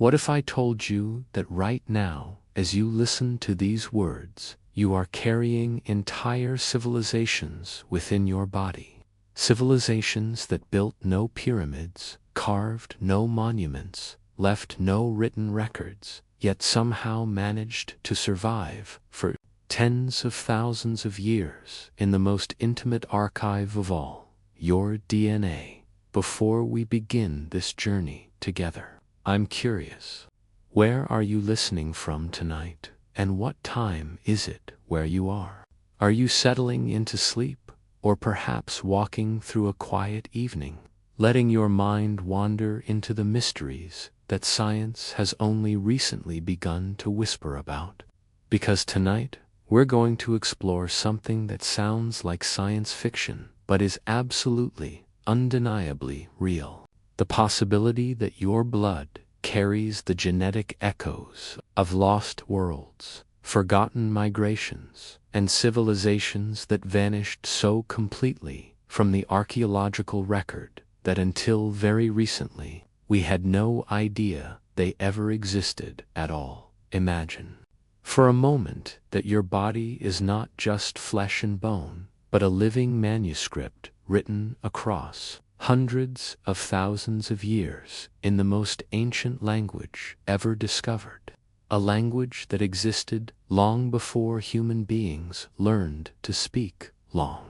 What if I told you that right now, as you listen to these words, you are carrying entire civilizations within your body? Civilizations that built no pyramids, carved no monuments, left no written records, yet somehow managed to survive for tens of thousands of years in the most intimate archive of all, your DNA. Before we begin this journey together, I'm curious. Where are you listening from tonight, and what time is it where you are? Are you settling into sleep, or perhaps walking through a quiet evening, letting your mind wander into the mysteries that science has only recently begun to whisper about? Because tonight, we're going to explore something that sounds like science fiction, but is absolutely, undeniably real. The possibility that your blood carries the genetic echoes of lost worlds, forgotten migrations, and civilizations that vanished so completely from the archaeological record that until very recently, we had no idea they ever existed at all. Imagine, for a moment, that your body is not just flesh and bone, but a living manuscript written across hundreds of thousands of years in the most ancient language ever discovered, a language that existed long before human beings learned to speak, long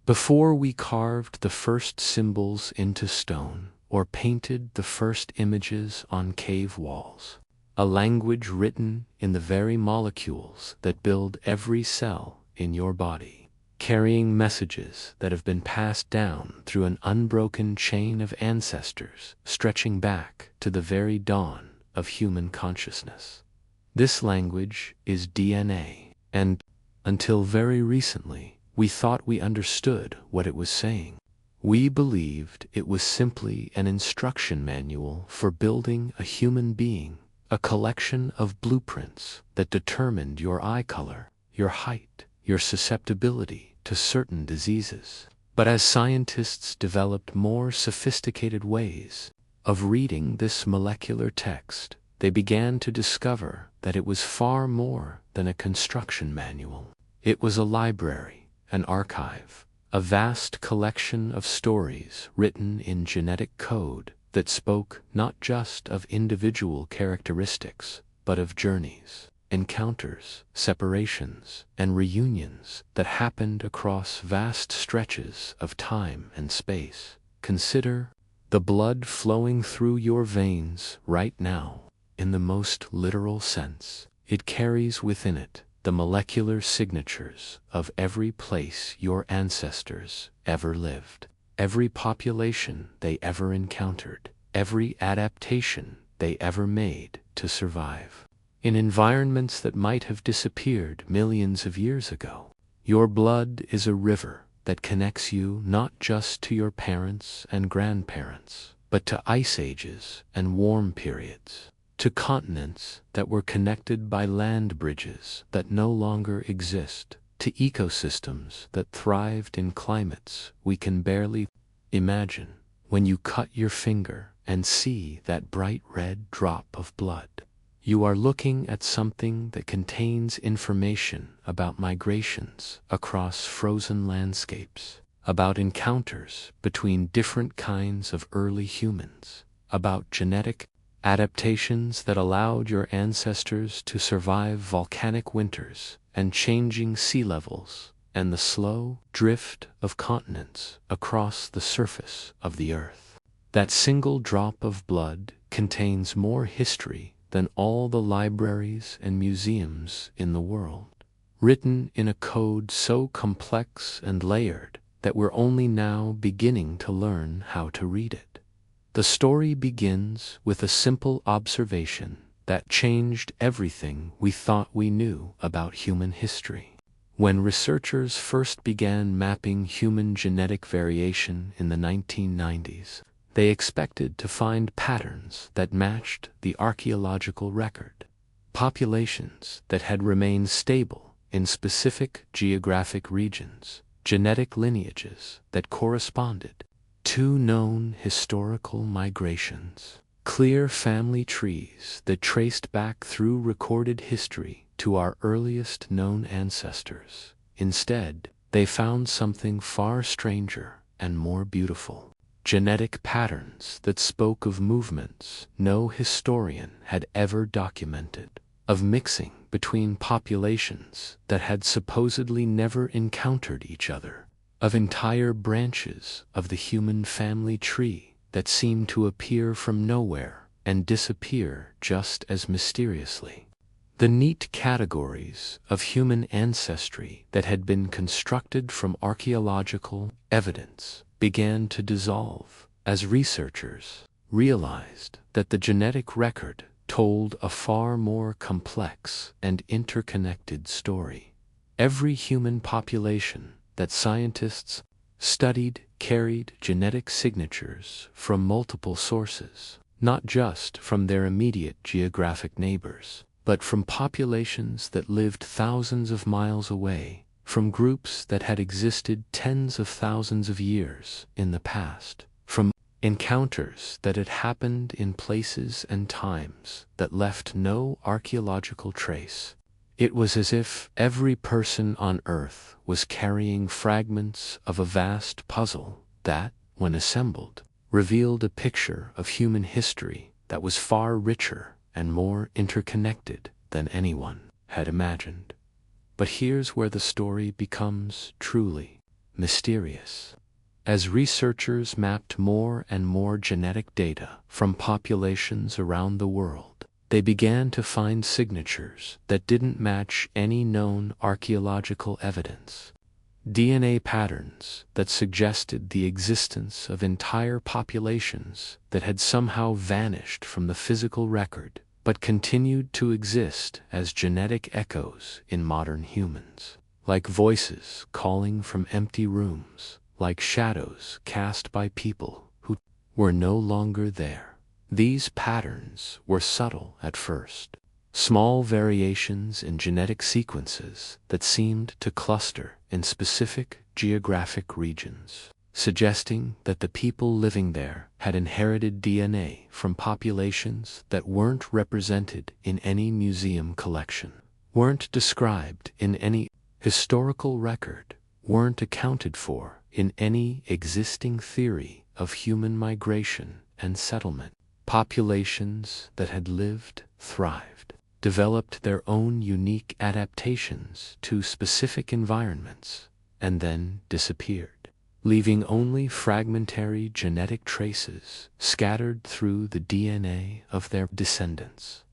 before we carved the first symbols into stone or painted the first images on cave walls, a language written in the very molecules that build every cell in your body, carrying messages that have been passed down through an unbroken chain of ancestors stretching back to the very dawn of human consciousness. This language is DNA, and until very recently, we thought we understood what it was saying. We believed it was simply an instruction manual for building a human being, a collection of blueprints that determined your eye color, your height, your susceptibility to certain diseases. But as scientists developed more sophisticated ways of reading this molecular text, they began to discover that it was far more than a construction manual. It was a library, an archive, a vast collection of stories written in genetic code that spoke not just of individual characteristics, but of journeys, encounters, separations, and reunions that happened across vast stretches of time and space. Consider the blood flowing through your veins right now, in the most literal sense. It carries within it the molecular signatures of every place your ancestors ever lived, every population they ever encountered, every adaptation they ever made to survive in environments that might have disappeared millions of years ago. Your blood is a river that connects you not just to your parents and grandparents, but to ice ages and warm periods, to continents that were connected by land bridges that no longer exist, to ecosystems that thrived in climates we can barely imagine. When you cut your finger and see that bright red drop of blood, you are looking at something that contains information about migrations across frozen landscapes, about encounters between different kinds of early humans, about genetic adaptations that allowed your ancestors to survive volcanic winters and changing sea levels and the slow drift of continents across the surface of the earth. That single drop of blood contains more history than all the libraries and museums in the world, written in a code so complex and layered that we're only now beginning to learn how to read it. The story begins with a simple observation that changed everything we thought we knew about human history. When researchers first began mapping human genetic variation in the 1990s, they expected to find patterns that matched the archaeological record, populations that had remained stable in specific geographic regions, genetic lineages that corresponded to known historical migrations. clear family trees that traced back through recorded history to our earliest known ancestors. Instead, they found something far stranger and more beautiful. Genetic patterns that spoke of movements no historian had ever documented, of mixing between populations that had supposedly never encountered each other, of entire branches of the human family tree that seemed to appear from nowhere and disappear just as mysteriously. The neat categories of human ancestry that had been constructed from archaeological evidence began to dissolve as researchers realized that the genetic record told a far more complex and interconnected story. Every human population that scientists studied carried genetic signatures from multiple sources, not just from their immediate geographic neighbors, but from populations that lived thousands of miles away, from groups that had existed tens of thousands of years in the past, from encounters that had happened in places and times that left no archaeological trace. It was as if every person on Earth was carrying fragments of a vast puzzle that, when assembled, revealed a picture of human history that was far richer and more interconnected than anyone had imagined. But here's where the story becomes truly mysterious. As researchers mapped more and more genetic data from populations around the world, they began to find signatures that didn't match any known archaeological evidence. DNA patterns that suggested the existence of entire populations that had somehow vanished from the physical record, but continued to exist as genetic echoes in modern humans, like voices calling from empty rooms, like shadows cast by people who were no longer there. These patterns were subtle at first, small variations in genetic sequences that seemed to cluster in specific geographic regions, suggesting that the people living there had inherited DNA from populations that weren't represented in any museum collection, weren't described in any historical record, weren't accounted for in any existing theory of human migration and settlement. Populations that had lived, thrived, developed their own unique adaptations to specific environments, and then disappeared, leaving only fragmentary genetic traces scattered through the DNA of their descendants.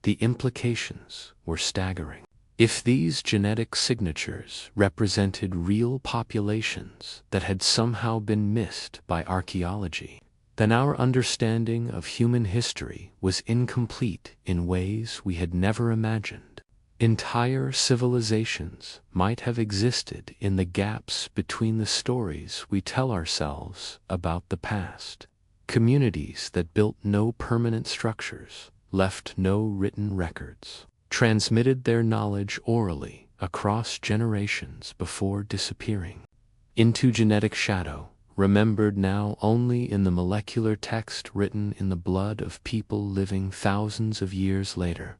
The implications were staggering. If these genetic signatures represented real populations that had somehow been missed by archaeology, then our understanding of human history was incomplete in ways we had never imagined. Entire civilizations might have existed in the gaps between the stories we tell ourselves about the past. Communities that built no permanent structures, left no written records, transmitted their knowledge orally across generations before disappearing into genetic shadow, remembered now only in the molecular text written in the blood of people living thousands of years later.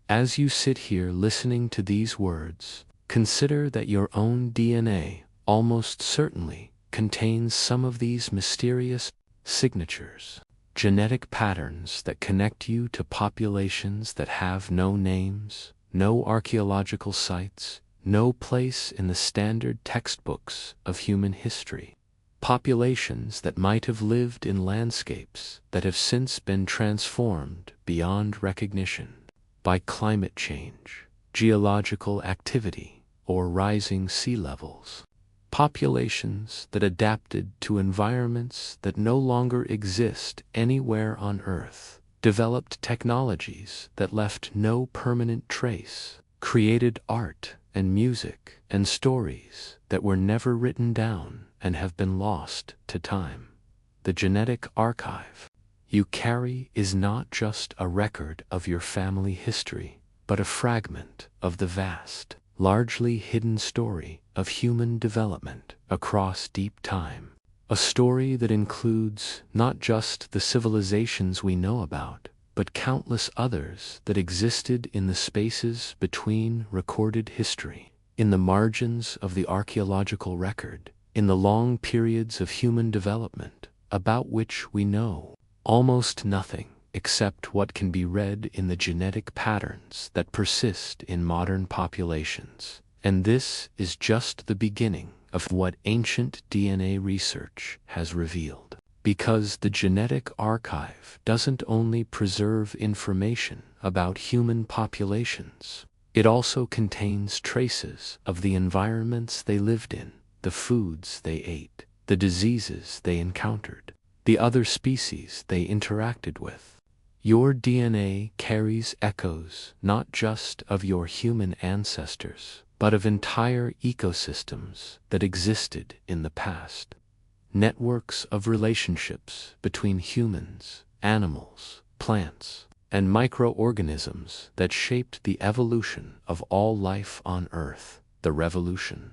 As you sit here listening to these words, consider that your own DNA almost certainly contains some of these mysterious signatures, genetic patterns that connect you to populations that have no names, no archaeological sites, no place in the standard textbooks of human history. Populations that might have lived in landscapes that have since been transformed beyond recognition by climate change, geological activity, or rising sea levels. Populations that adapted to environments that no longer exist anywhere on Earth, developed technologies that left no permanent trace, created art and music and stories that were never written down and have been lost to time. The genetic archive you carry is not just a record of your family history, but a fragment of the vast, largely hidden story of human development across deep time. A story that includes not just the civilizations we know about, but countless others that existed in the spaces between recorded history, in the margins of the archaeological record, in the long periods of human development, about which we know almost nothing except what can be read in the genetic patterns that persist in modern populations. And this is just the beginning of what ancient DNA research has revealed. Because the genetic archive doesn't only preserve information about human populations, it also contains traces of the environments they lived in, the foods they ate, the diseases they encountered, the other species they interacted with. Your DNA carries echoes not just of your human ancestors, but of entire ecosystems that existed in the past. Networks of relationships between humans, animals, plants, and microorganisms that shaped the evolution of all life on Earth. The revolution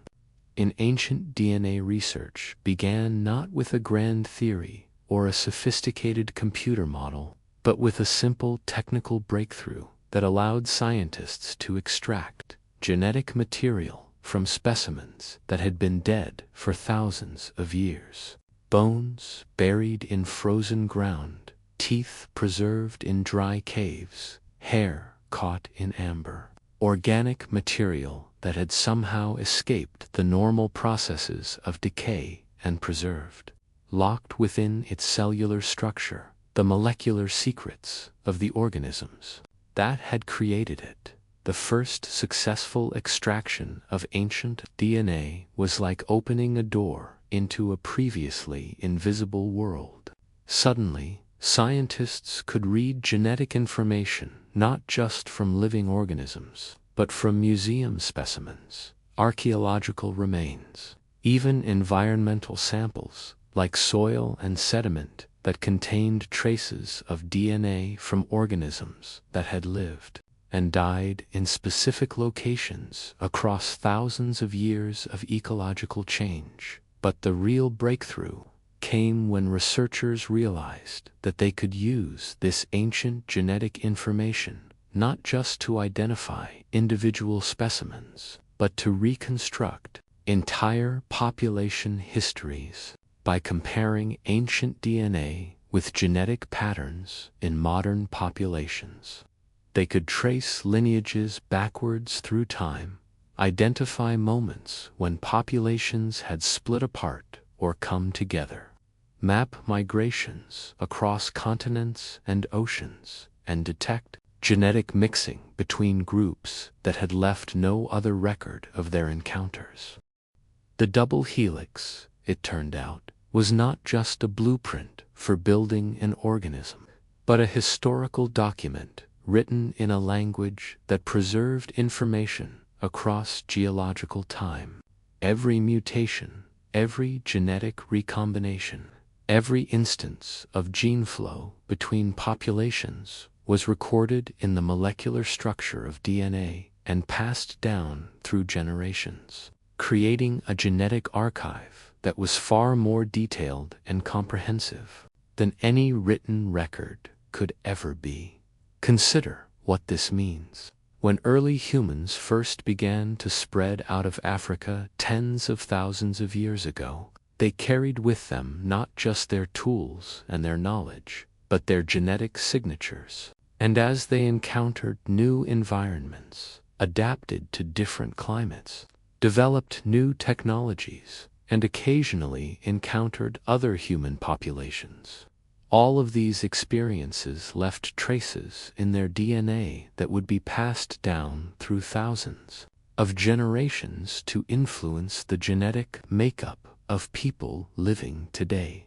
in ancient DNA research began not with a grand theory or a sophisticated computer model, but with a simple technical breakthrough that allowed scientists to extract genetic material from specimens that had been dead for thousands of years. Bones buried in frozen ground, teeth preserved in dry caves, hair caught in amber. Organic material that had somehow escaped the normal processes of decay and preserved. Locked within its cellular structure, the molecular secrets of the organisms that had created it. The first successful extraction of ancient DNA was like opening a door into a previously invisible world. Suddenly, scientists could read genetic information not just from living organisms, but from museum specimens, archaeological remains, even environmental samples like soil and sediment that contained traces of DNA from organisms that had lived and died in specific locations across thousands of years of ecological change. But the real breakthrough came when researchers realized that they could use this ancient genetic information not just to identify individual specimens, but to reconstruct entire population histories. By comparing ancient DNA with genetic patterns in modern populations, they could trace lineages backwards through time, identify moments when populations had split apart or come together, map migrations across continents and oceans, and detect genetic mixing between groups that had left no other record of their encounters. The double helix, it turned out, was not just a blueprint for building an organism, but a historical document written in a language that preserved information across geological time. Every mutation, every genetic recombination, every instance of gene flow between populations was recorded in the molecular structure of DNA and passed down through generations, creating a genetic archive that was far more detailed and comprehensive than any written record could ever be. Consider what this means. When early humans first began to spread out of Africa tens of thousands of years ago, they carried with them not just their tools and their knowledge, but their genetic signatures. And as they encountered new environments, adapted to different climates, developed new technologies, and occasionally encountered other human populations, all of these experiences left traces in their DNA that would be passed down through thousands of generations to influence the genetic makeup of people living today.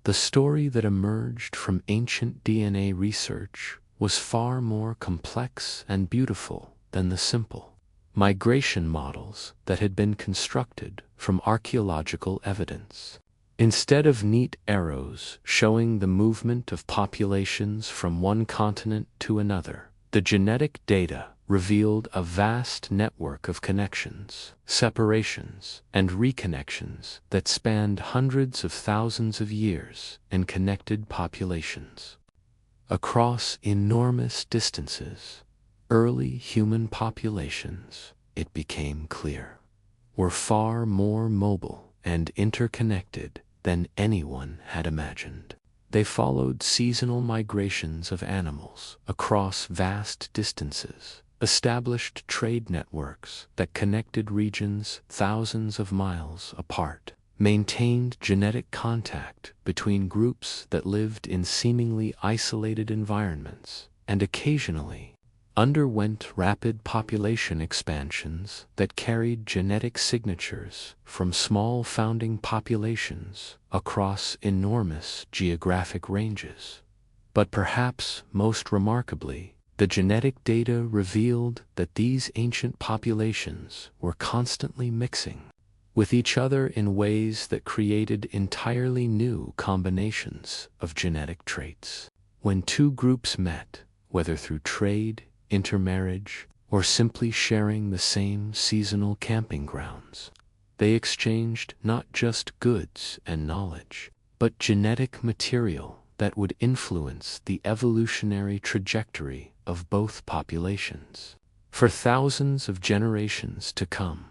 The story that emerged from ancient DNA research was far more complex and beautiful than the simple migration models that had been constructed from archaeological evidence. Instead of neat arrows showing the movement of populations from one continent to another, the genetic data revealed a vast network of connections, separations, and reconnections that spanned hundreds of thousands of years and connected populations. Across enormous distances, early human populations, it became clear, were far more mobile and interconnected than anyone had imagined. They followed seasonal migrations of animals across vast distances, established trade networks that connected regions thousands of miles apart, maintained genetic contact between groups that lived in seemingly isolated environments, and occasionally underwent rapid population expansions that carried genetic signatures from small founding populations across enormous geographic ranges. But perhaps most remarkably, the genetic data revealed that these ancient populations were constantly mixing with each other in ways that created entirely new combinations of genetic traits. When two groups met, whether through trade, intermarriage, or simply sharing the same seasonal camping grounds, they exchanged not just goods and knowledge, but genetic material that would influence the evolutionary trajectory of both populations for thousands of generations to come.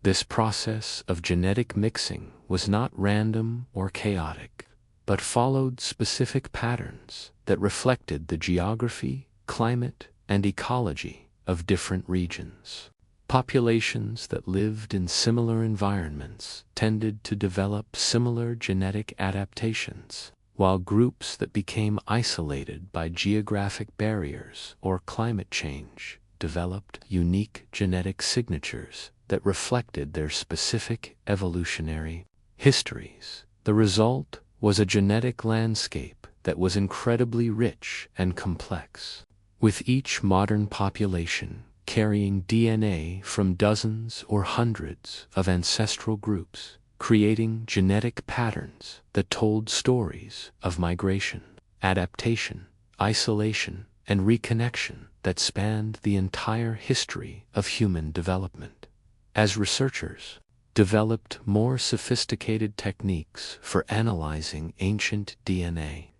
This process of genetic mixing was not random or chaotic, but followed specific patterns that reflected the geography, climate, and ecology of different regions. Populations that lived in similar environments tended to develop similar genetic adaptations, while groups that became isolated by geographic barriers or climate change developed unique genetic signatures that reflected their specific evolutionary histories. The result was a genetic landscape that was incredibly rich and complex, with each modern population carrying DNA from dozens or hundreds of ancestral groups, creating genetic patterns that told stories of migration, adaptation, isolation, and reconnection that spanned the entire history of human development. As researchers developed more sophisticated techniques for analyzing ancient DNA,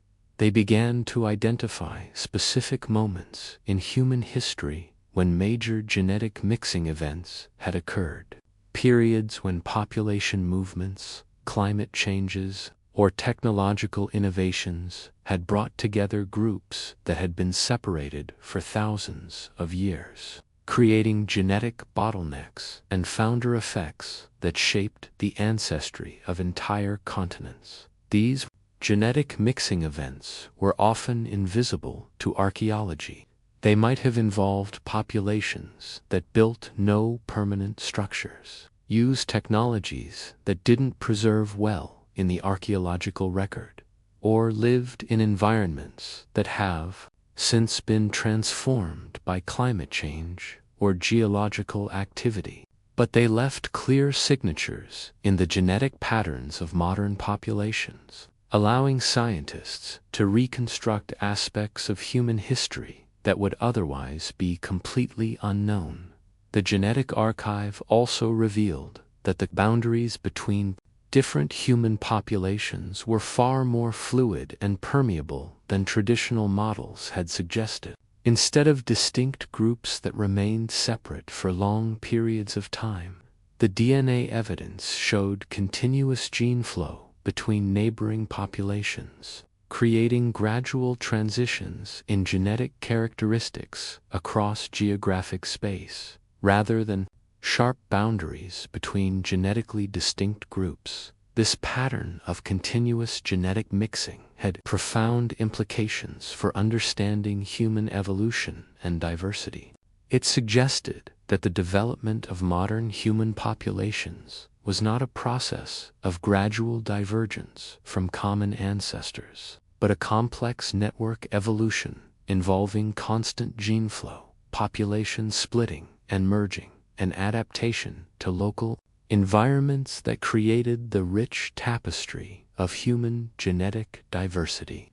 they began to identify specific moments in human history when major genetic mixing events had occurred, periods when population movements, climate changes, or technological innovations had brought together groups that had been separated for thousands of years, creating genetic bottlenecks and founder effects that shaped the ancestry of entire continents. These genetic mixing events were often invisible to archaeology. They might have involved populations that built no permanent structures, used technologies that didn't preserve well in the archaeological record, or lived in environments that have since been transformed by climate change or geological activity. But they left clear signatures in the genetic patterns of modern populations, allowing scientists to reconstruct aspects of human history that would otherwise be completely unknown. The genetic archive also revealed that the boundaries between different human populations were far more fluid and permeable than traditional models had suggested. Instead of distinct groups that remained separate for long periods of time, the DNA evidence showed continuous gene flow between neighboring populations, creating gradual transitions in genetic characteristics across geographic space, rather than sharp boundaries between genetically distinct groups. This pattern of continuous genetic mixing had profound implications for understanding human evolution and diversity. It suggested that the development of modern human populations was not a process of gradual divergence from common ancestors, but a complex network evolution involving constant gene flow, population splitting and merging, and adaptation to local environments that created the rich tapestry of human genetic diversity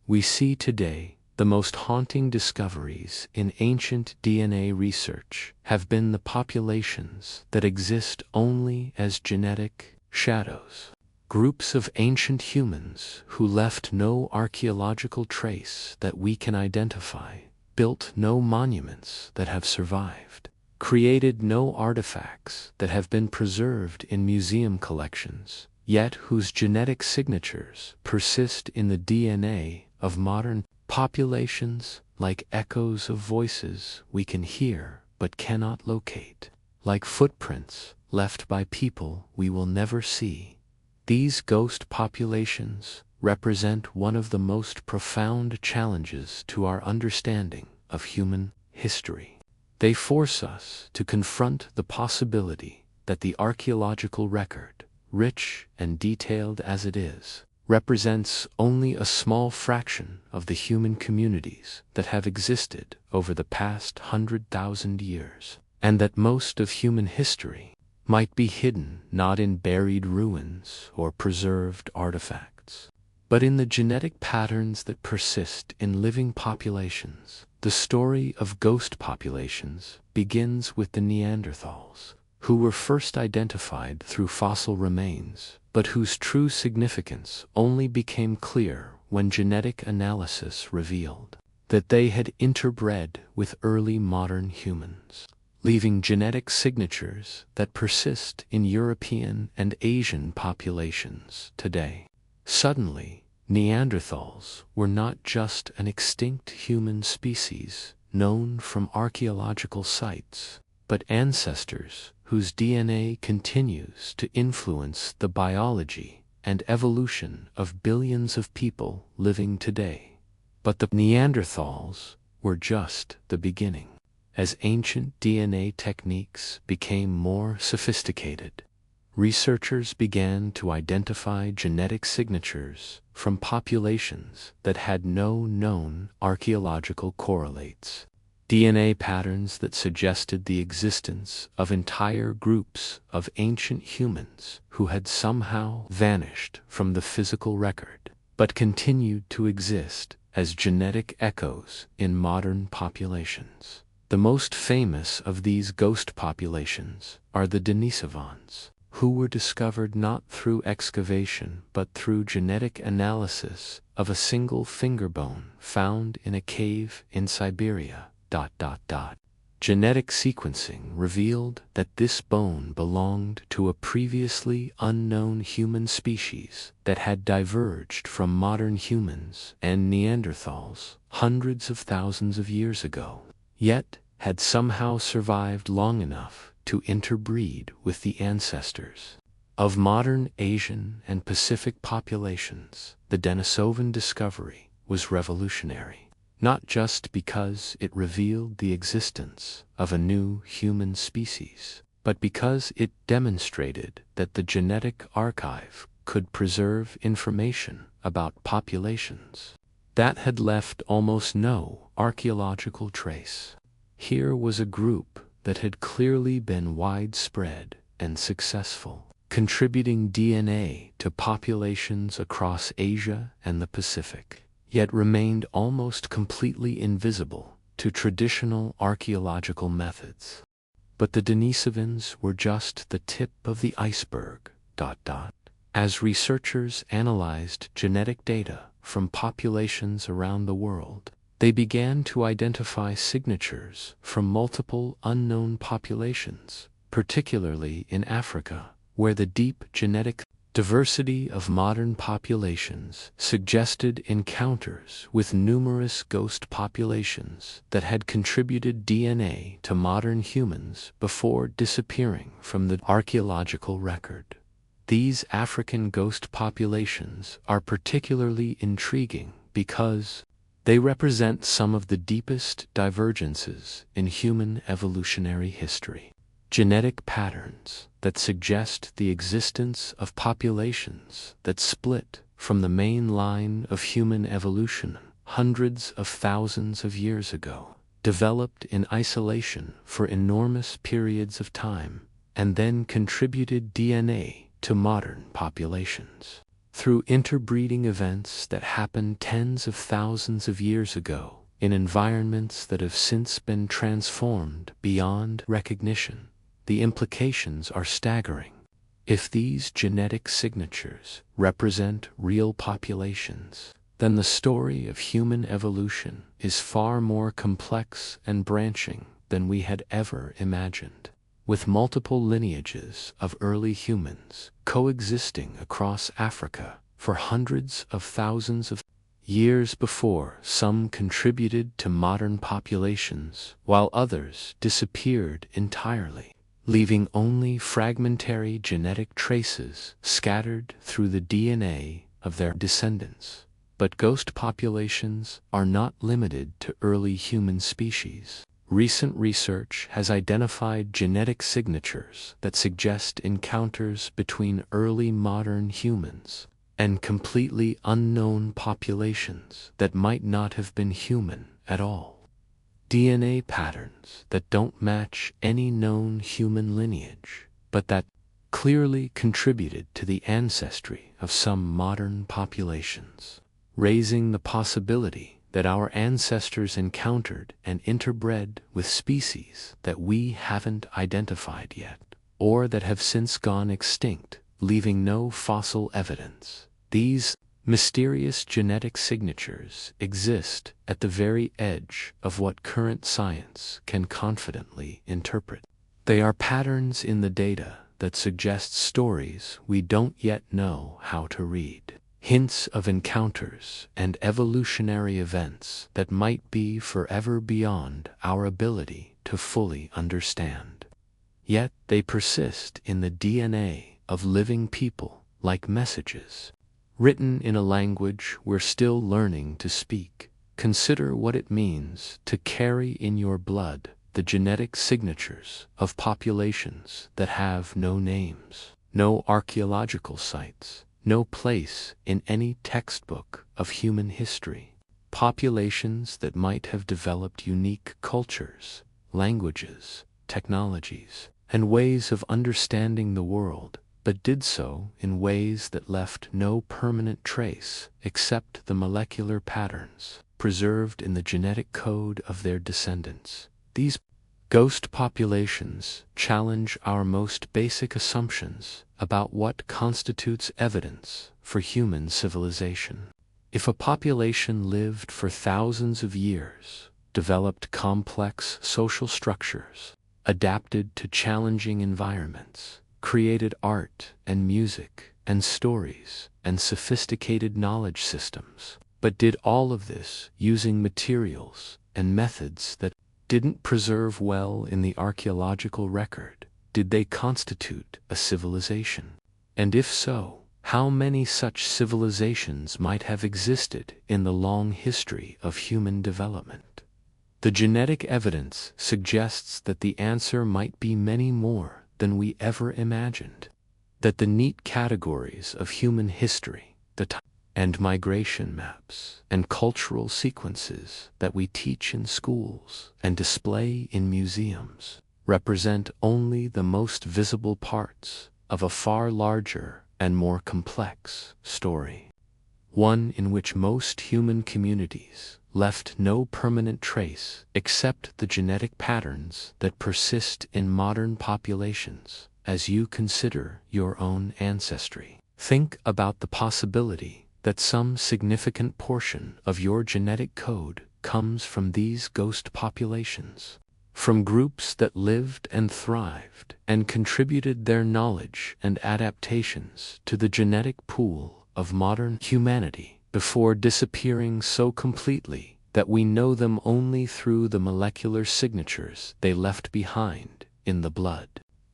we see today. the most haunting discoveries in ancient DNA research have been the populations that exist only as genetic shadows. Groups of ancient humans who left no archaeological trace that we can identify, built no monuments that have survived, created no artifacts that have been preserved in museum collections, yet whose genetic signatures persist in the DNA of modern populations, like echoes of voices we can hear but cannot locate, like footprints left by people we will never see. These ghost populations represent one of the most profound challenges to our understanding of human history. They force us to confront the possibility that the archaeological record, rich and detailed as it is, represents only a small fraction of the human communities that have existed over the past 100,000 years, and that most of human history might be hidden not in buried ruins or preserved artifacts, but in the genetic patterns that persist in living populations. The story of ghost populations begins with the Neanderthals, who were first identified through fossil remains, but whose true significance only became clear when genetic analysis revealed that they had interbred with early modern humans, leaving genetic signatures that persist in European and Asian populations today. Suddenly, Neanderthals were not just an extinct human species known from archaeological sites, but ancestors whose DNA continues to influence the biology and evolution of billions of people living today. But the Neanderthals were just the beginning. As ancient DNA techniques became more sophisticated, researchers began to identify genetic signatures from populations that had no known archaeological correlates. DNA patterns that suggested the existence of entire groups of ancient humans who had somehow vanished from the physical record, but continued to exist as genetic echoes in modern populations. The most famous of these ghost populations are the Denisovans, who were discovered not through excavation but through genetic analysis of a single finger bone found in a cave in Siberia. Genetic sequencing revealed that this bone belonged to a previously unknown human species that had diverged from modern humans and Neanderthals hundreds of thousands of years ago, yet had somehow survived long enough to interbreed with the ancestors of modern Asian and Pacific populations. The Denisovan discovery was revolutionary, not just because it revealed the existence of a new human species, but because it demonstrated that the genetic archive could preserve information about populations that had left almost no archaeological trace. Here was a group that had clearly been widespread and successful, contributing DNA to populations across Asia and the Pacific, yet remained almost completely invisible to traditional archaeological methods. But the Denisovans were just the tip of the iceberg. As researchers analyzed genetic data from populations around the world, they began to identify signatures from multiple unknown populations, particularly in Africa, where the deep genetic diversity of modern populations suggested encounters with numerous ghost populations that had contributed DNA to modern humans before disappearing from the archaeological record. These African ghost populations are particularly intriguing because they represent some of the deepest divergences in human evolutionary history. Genetic patterns that suggest the existence of populations that split from the main line of human evolution hundreds of thousands of years ago, developed in isolation for enormous periods of time, and then contributed DNA to modern populations. through interbreeding events that happened tens of thousands of years ago in environments that have since been transformed beyond recognition. The implications are staggering. If these genetic signatures represent real populations, then the story of human evolution is far more complex and branching than we had ever imagined. With multiple lineages of early humans coexisting across Africa for hundreds of thousands of years before some contributed to modern populations while others disappeared entirely, leaving only fragmentary genetic traces scattered through the DNA of their descendants. But ghost populations are not limited to early human species. Recent research has identified genetic signatures that suggest encounters between early modern humans and completely unknown populations that might not have been human at all. DNA patterns that don't match any known human lineage, but that clearly contributed to the ancestry of some modern populations, raising the possibility that our ancestors encountered and interbred with species that we haven't identified yet, or that have since gone extinct, leaving no fossil evidence. These mysterious genetic signatures exist at the very edge of what current science can confidently interpret. They are patterns in the data that suggest stories we don't yet know how to read. Hints of encounters and evolutionary events that might be forever beyond our ability to fully understand. Yet they persist in the DNA of living people like messages, written in a language we're still learning to speak. Consider what it means to carry in your blood the genetic signatures of populations that have no names, no archaeological sites, no place in any textbook of human history. Populations that might have developed unique cultures, languages, technologies, and ways of understanding the world, but did so in ways that left no permanent trace except the molecular patterns preserved in the genetic code of their descendants. These ghost populations challenge our most basic assumptions about what constitutes evidence for human civilization. If a population lived for thousands of years, developed complex social structures, adapted to challenging environments, created art and music and stories and sophisticated knowledge systems, but did all of this using materials and methods that didn't preserve well in the archaeological record, did they constitute a civilization? And if so, how many such civilizations might have existed in the long history of human development? The genetic evidence suggests that the answer might be many more than we ever imagined, that the neat categories of human history, the time and migration maps and cultural sequences that we teach in schools and display in museums represent only the most visible parts of a far larger and more complex story, one in which most human communities left no permanent trace except the genetic patterns that persist in modern populations. As you consider your own ancestry, think about the possibility that some significant portion of your genetic code comes from these ghost populations, from groups that lived and thrived and contributed their knowledge and adaptations to the genetic pool of modern humanity before disappearing so completely that we know them only through the molecular signatures they left behind in the blood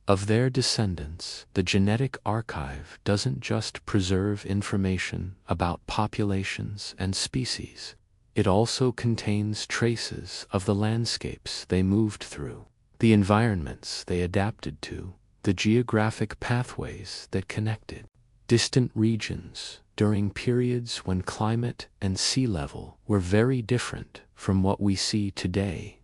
of their descendants. The genetic archive doesn't just preserve information about populations and species. It also contains traces of the landscapes they moved through, the environments they adapted to, the geographic pathways that connected distant regions during periods when climate and sea level were very different from what we see today.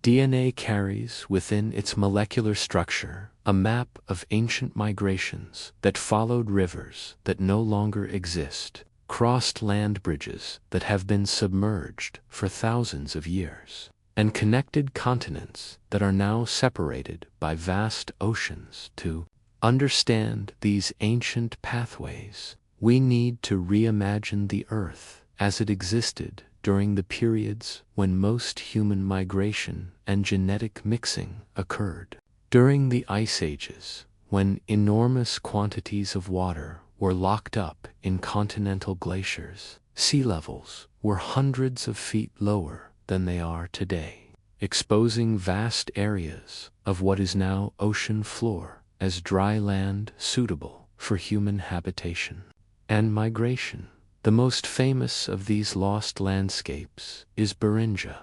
DNA carries within its molecular structure a map of ancient migrations that followed rivers that no longer exist, crossed land bridges that have been submerged for thousands of years, and connected continents that are now separated by vast oceans. To understand these ancient pathways, we need to reimagine the Earth as it existed during the periods when most human migration and genetic mixing occurred. During the Ice Ages, when enormous quantities of water were locked up in continental glaciers, sea levels were hundreds of feet lower than they are today, exposing vast areas of what is now ocean floor as dry land suitable for human habitation and migration. The most famous of these lost landscapes is Beringia,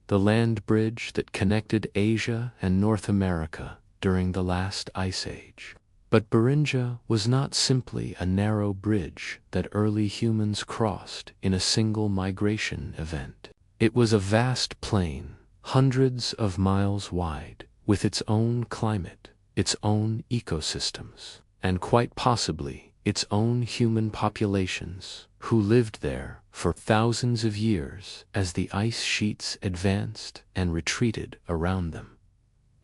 the land bridge that connected Asia and North America during the last ice age. But Beringia was not simply a narrow bridge that early humans crossed in a single migration event. It was a vast plain, hundreds of miles wide, with its own climate, its own ecosystems, and quite possibly its own human populations who lived there for thousands of years as the ice sheets advanced and retreated around them.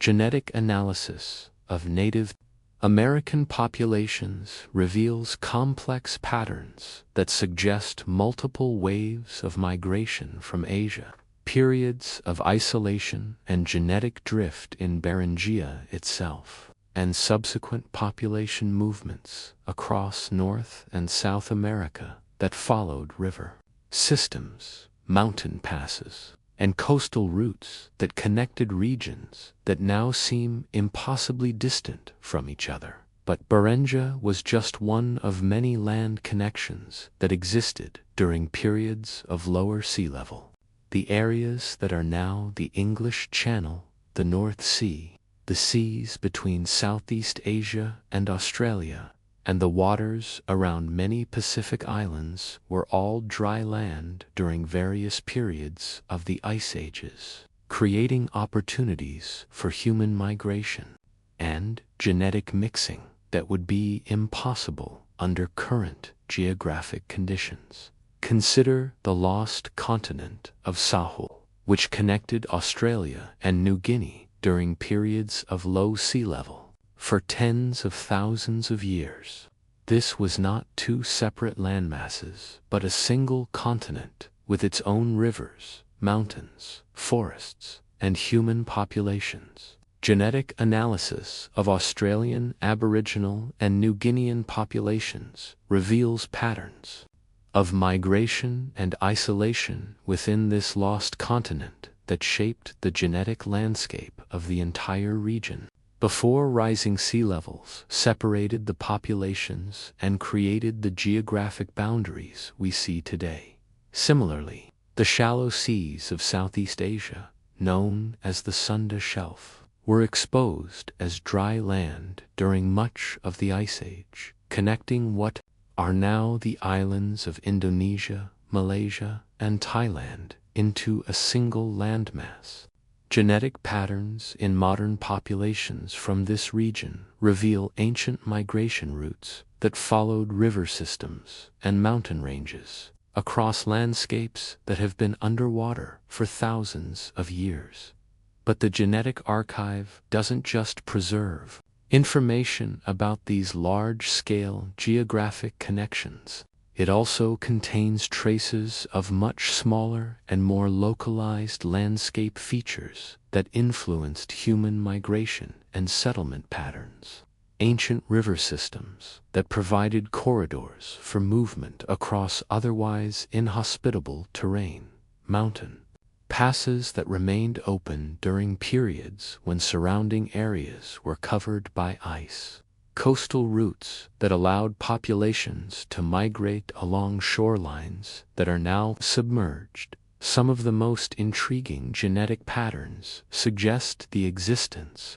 Genetic analysis of Native American populations reveals complex patterns that suggest multiple waves of migration from Asia, periods of isolation and genetic drift in Beringia itself, and subsequent population movements across North and South America that followed river systems, mountain passes, and coastal routes that connected regions that now seem impossibly distant from each other. But Beringia was just one of many land connections that existed during periods of lower sea level. The areas that are now the English Channel, the North Sea, the seas between Southeast Asia and Australia, and the waters around many Pacific islands were all dry land during various periods of the ice ages, creating opportunities for human migration and genetic mixing that would be impossible under current geographic conditions. Consider the lost continent of Sahul, which connected Australia and New Guinea during periods of low sea level for tens of thousands of years. This was not two separate landmasses, but a single continent with its own rivers, mountains, forests, and human populations. Genetic analysis of Australian Aboriginal and New Guinean populations reveals patterns of migration and isolation within this lost continent that shaped the genetic landscape of the entire region. Before rising sea levels separated the populations and created the geographic boundaries we see today. Similarly, the shallow seas of Southeast Asia, known as the Sunda Shelf, were exposed as dry land during much of the Ice Age, connecting what are now the islands of Indonesia, Malaysia, and Thailand into a single landmass. Genetic patterns in modern populations from this region reveal ancient migration routes that followed river systems and mountain ranges across landscapes that have been underwater for thousands of years. But the genetic archive doesn't just preserve information about these large-scale geographic connections. It also contains traces of much smaller and more localized landscape features that influenced human migration and settlement patterns. Ancient river systems that provided corridors for movement across otherwise inhospitable terrain, mountain passes that remained open during periods when surrounding areas were covered by ice, coastal routes that allowed populations to migrate along shorelines that are now submerged. Some of the most intriguing genetic patterns suggest the existence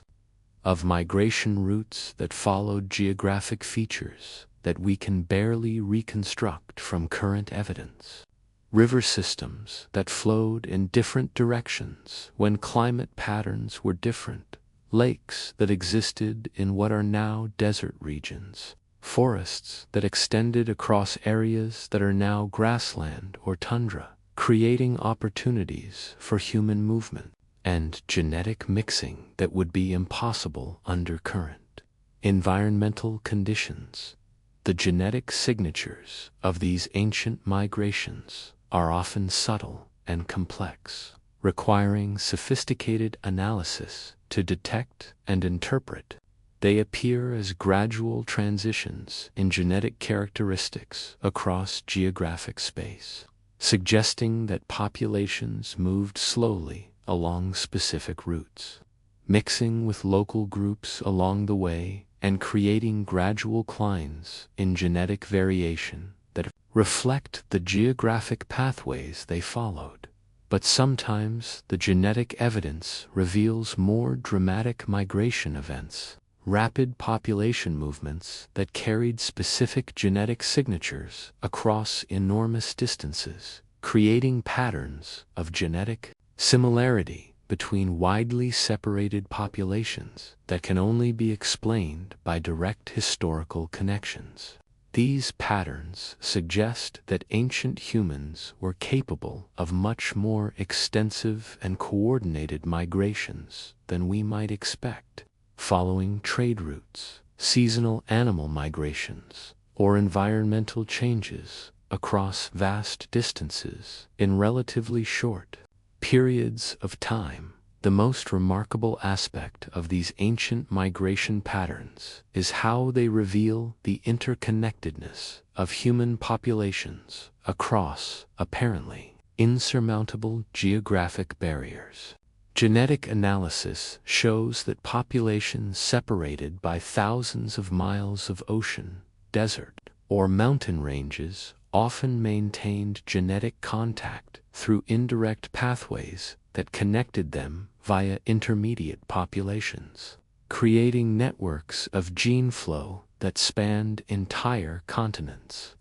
of migration routes that followed geographic features that we can barely reconstruct from current evidence. river systems that flowed in different directions when climate patterns were different, lakes that existed in what are now desert regions, forests that extended across areas that are now grassland or tundra, creating opportunities for human movement, and genetic mixing that would be impossible under current environmental conditions. The genetic signatures of these ancient migrations are often subtle and complex, requiring sophisticated analysis to detect and interpret. They appear as gradual transitions in genetic characteristics across geographic space, suggesting that populations moved slowly along specific routes, mixing with local groups along the way and creating gradual climbs in genetic variation that reflect the geographic pathways they followed. But sometimes the genetic evidence reveals more dramatic migration events, rapid population movements that carried specific genetic signatures across enormous distances, creating patterns of genetic similarity between widely separated populations that can only be explained by direct historical connections. These patterns suggest that ancient humans were capable of much more extensive and coordinated migrations than we might expect, following trade routes, seasonal animal migrations, or environmental changes across vast distances in relatively short periods of time. The most remarkable aspect of these ancient migration patterns is how they reveal the interconnectedness of human populations across, apparently, insurmountable geographic barriers. Genetic analysis shows that populations separated by thousands of miles of ocean, desert, or mountain ranges often maintained genetic contact through indirect pathways that connected them via intermediate populations, creating networks of gene flow that spanned entire continents.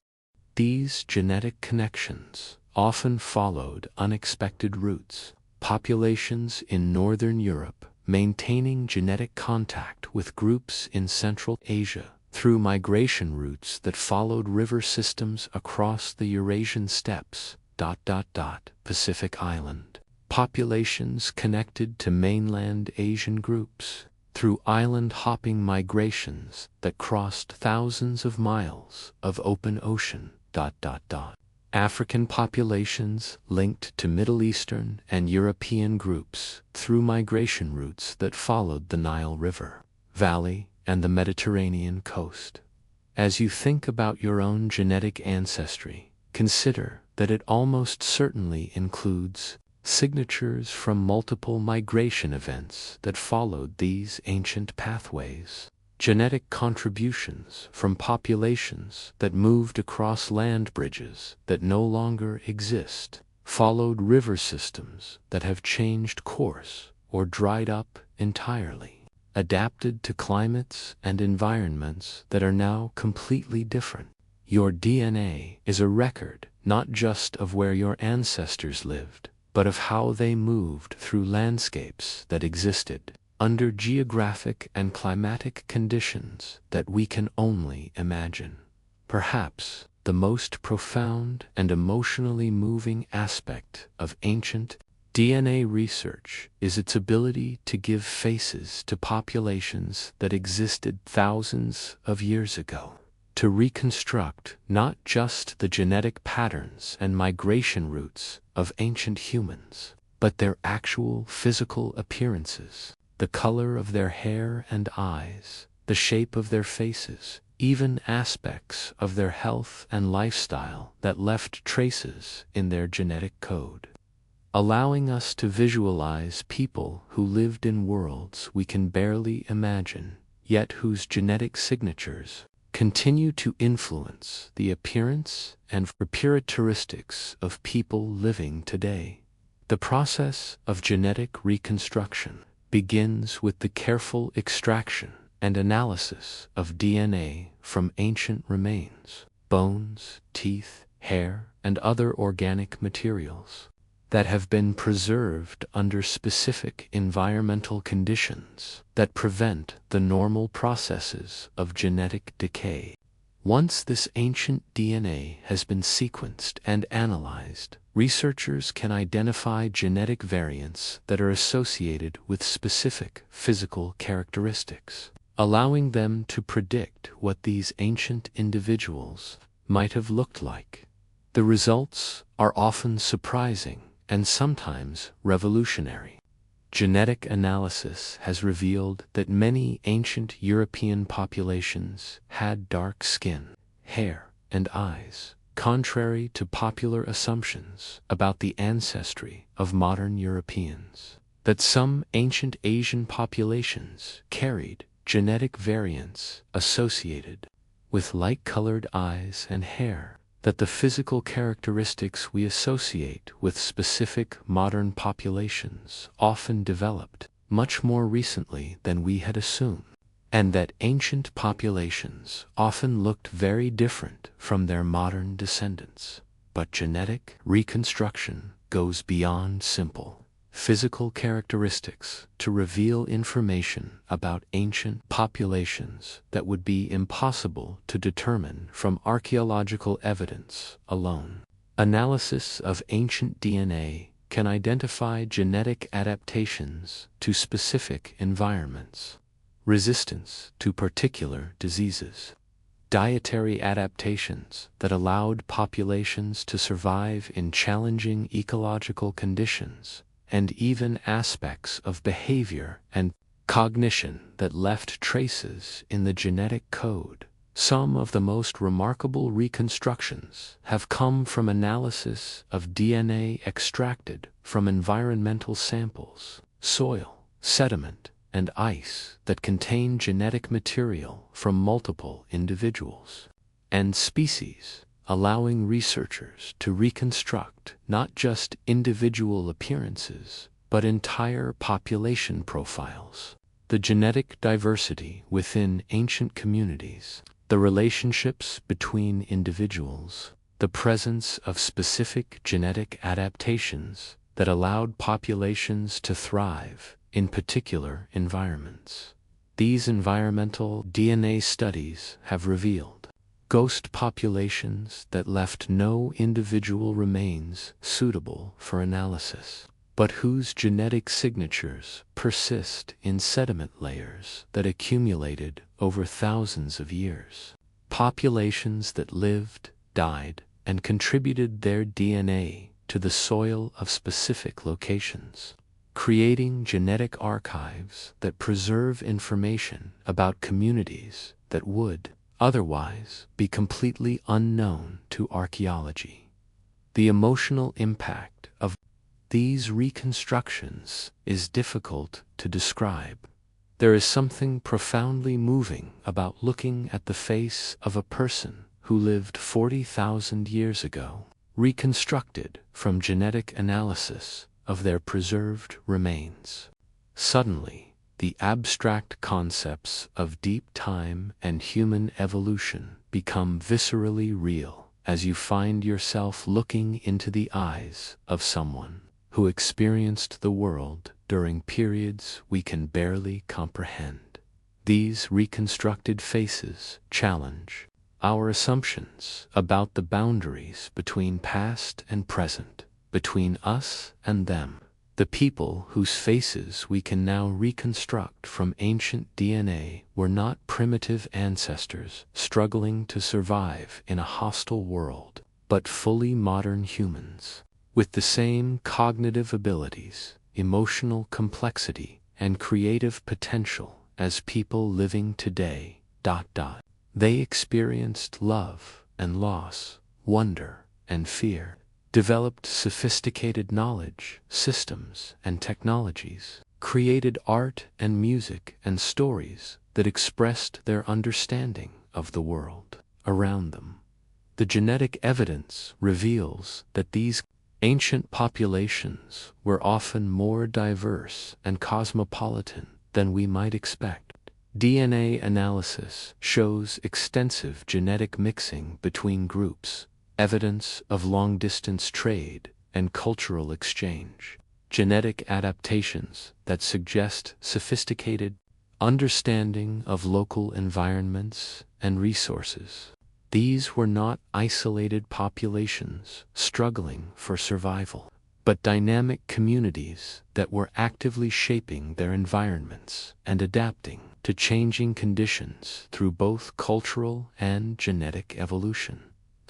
These genetic connections often followed unexpected routes, populations in northern Europe maintaining genetic contact with groups in Central Asia through migration routes that followed river systems across the Eurasian steppes, Pacific Island. Populations connected to mainland Asian groups through island-hopping migrations that crossed thousands of miles of open ocean, African populations linked to Middle Eastern and European groups through migration routes that followed the Nile River Valley and the Mediterranean coast. As you think about your own genetic ancestry, consider that it almost certainly includes signatures from multiple migration events that followed these ancient pathways, genetic contributions from populations that moved across land bridges that no longer exist, followed river systems that have changed course or dried up entirely, adapted to climates and environments that are now completely different. Your DNA is a record not just of where your ancestors lived, but of how they moved through landscapes that existed under geographic and climatic conditions that we can only imagine. Perhaps the most profound and emotionally moving aspect of ancient DNA research is its ability to give faces to populations that existed thousands of years ago, to reconstruct not just the genetic patterns and migration routes of ancient humans, but their actual physical appearances, the color of their hair and eyes, the shape of their faces, even aspects of their health and lifestyle that left traces in their genetic code, allowing us to visualize people who lived in worlds we can barely imagine, yet whose genetic signatures continue to influence the appearance and characteristics of people living today. The process of genetic reconstruction begins with the careful extraction and analysis of DNA from ancient remains, bones, teeth, hair, and other organic materials that have been preserved under specific environmental conditions that prevent the normal processes of genetic decay. Once this ancient DNA has been sequenced and analyzed, researchers can identify genetic variants that are associated with specific physical characteristics, allowing them to predict what these ancient individuals might have looked like. The results are often surprising and sometimes revolutionary. Genetic analysis has revealed that many ancient European populations had dark skin, hair, and eyes, contrary to popular assumptions about the ancestry of modern Europeans. That some ancient Asian populations carried genetic variants associated with light-colored eyes and hair, that the physical characteristics we associate with specific modern populations often developed much more recently than we had assumed, and that ancient populations often looked very different from their modern descendants. But genetic reconstruction goes beyond simple physical characteristics to reveal information about ancient populations that would be impossible to determine from archaeological evidence alone. Analysis of ancient DNA can identify genetic adaptations to specific environments, resistance to particular diseases, dietary adaptations that allowed populations to survive in challenging ecological conditions, and even aspects of behavior and cognition that left traces in the genetic code. Some of the most remarkable reconstructions have come from analysis of DNA extracted from environmental samples, soil, sediment, and ice that contain genetic material from multiple individuals and species, allowing researchers to reconstruct not just individual appearances, but entire population profiles. The genetic diversity within ancient communities, the relationships between individuals, the presence of specific genetic adaptations that allowed populations to thrive in particular environments. These environmental DNA studies have revealed ghost populations that left no individual remains suitable for analysis, but whose genetic signatures persist in sediment layers that accumulated over thousands of years. Populations that lived, died, and contributed their DNA to the soil of specific locations, creating genetic archives that preserve information about communities that would otherwise be completely unknown to archaeology. The emotional impact of these reconstructions is difficult to describe. There is something profoundly moving about looking at the face of a person who lived 40,000 years ago, reconstructed from genetic analysis of their preserved remains. Suddenly, the abstract concepts of deep time and human evolution become viscerally real as you find yourself looking into the eyes of someone who experienced the world during periods we can barely comprehend. These reconstructed faces challenge our assumptions about the boundaries between past and present, between us and them. The people whose faces we can now reconstruct from ancient DNA were not primitive ancestors struggling to survive in a hostile world, but fully modern humans, with the same cognitive abilities, emotional complexity, and creative potential as people living today. They experienced love and loss, wonder and fear, developed sophisticated knowledge, systems, and technologies, created art and music and stories that expressed their understanding of the world around them. The genetic evidence reveals that these ancient populations were often more diverse and cosmopolitan than we might expect. DNA analysis shows extensive genetic mixing between groups, evidence of long-distance trade and cultural exchange, genetic adaptations that suggest sophisticated understanding of local environments and resources. These were not isolated populations struggling for survival, but dynamic communities that were actively shaping their environments and adapting to changing conditions through both cultural and genetic evolution.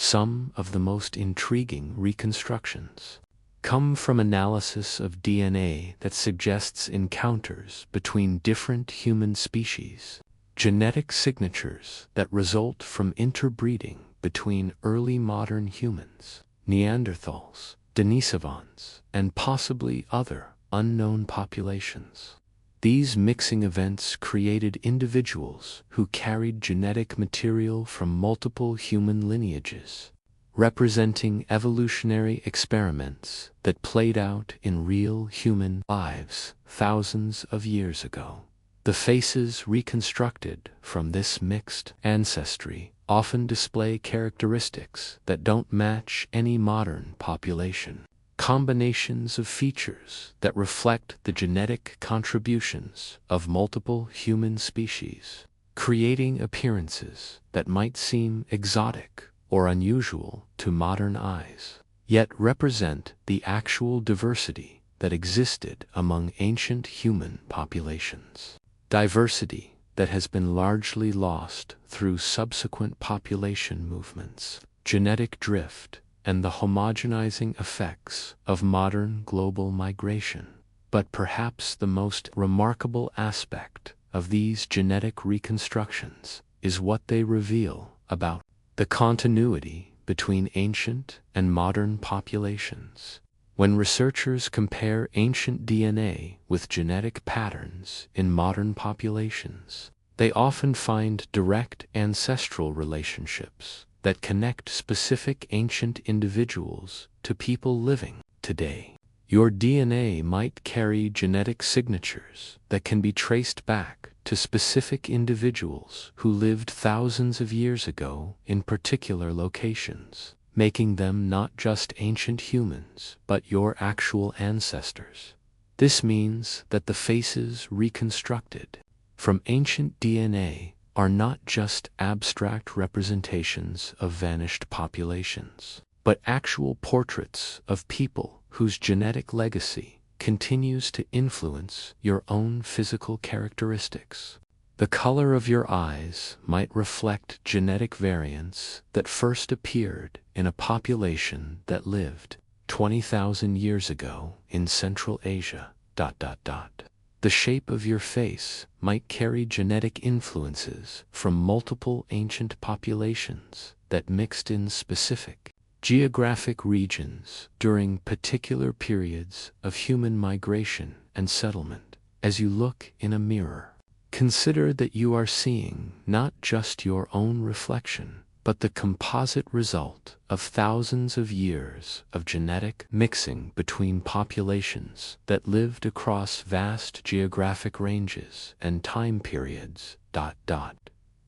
Some of the most intriguing reconstructions come from analysis of DNA that suggests encounters between different human species, genetic signatures that result from interbreeding between early modern humans, Neanderthals, Denisovans, and possibly other unknown populations. These mixing events created individuals who carried genetic material from multiple human lineages, representing evolutionary experiments that played out in real human lives thousands of years ago. The faces reconstructed from this mixed ancestry often display characteristics that don't match any modern population. Combinations of features that reflect the genetic contributions of multiple human species, creating appearances that might seem exotic or unusual to modern eyes, yet represent the actual diversity that existed among ancient human populations. Diversity that has been largely lost through subsequent population movements, genetic drift, and the homogenizing effects of modern global migration. But perhaps the most remarkable aspect of these genetic reconstructions is what they reveal about the continuity between ancient and modern populations. When researchers compare ancient DNA with genetic patterns in modern populations, they often find direct ancestral relationships that connect specific ancient individuals to people living today. Your DNA might carry genetic signatures that can be traced back to specific individuals who lived thousands of years ago in particular locations, making them not just ancient humans, but your actual ancestors. This means that the faces reconstructed from ancient DNA are not just abstract representations of vanished populations, but actual portraits of people whose genetic legacy continues to influence your own physical characteristics. The color of your eyes might reflect genetic variants that first appeared in a population that lived 20,000 years ago in Central Asia. The shape of your face might carry genetic influences from multiple ancient populations that mixed in specific geographic regions during particular periods of human migration and settlement. As you look in a mirror, consider that you are seeing not just your own reflection, but the composite result of thousands of years of genetic mixing between populations that lived across vast geographic ranges and time periods.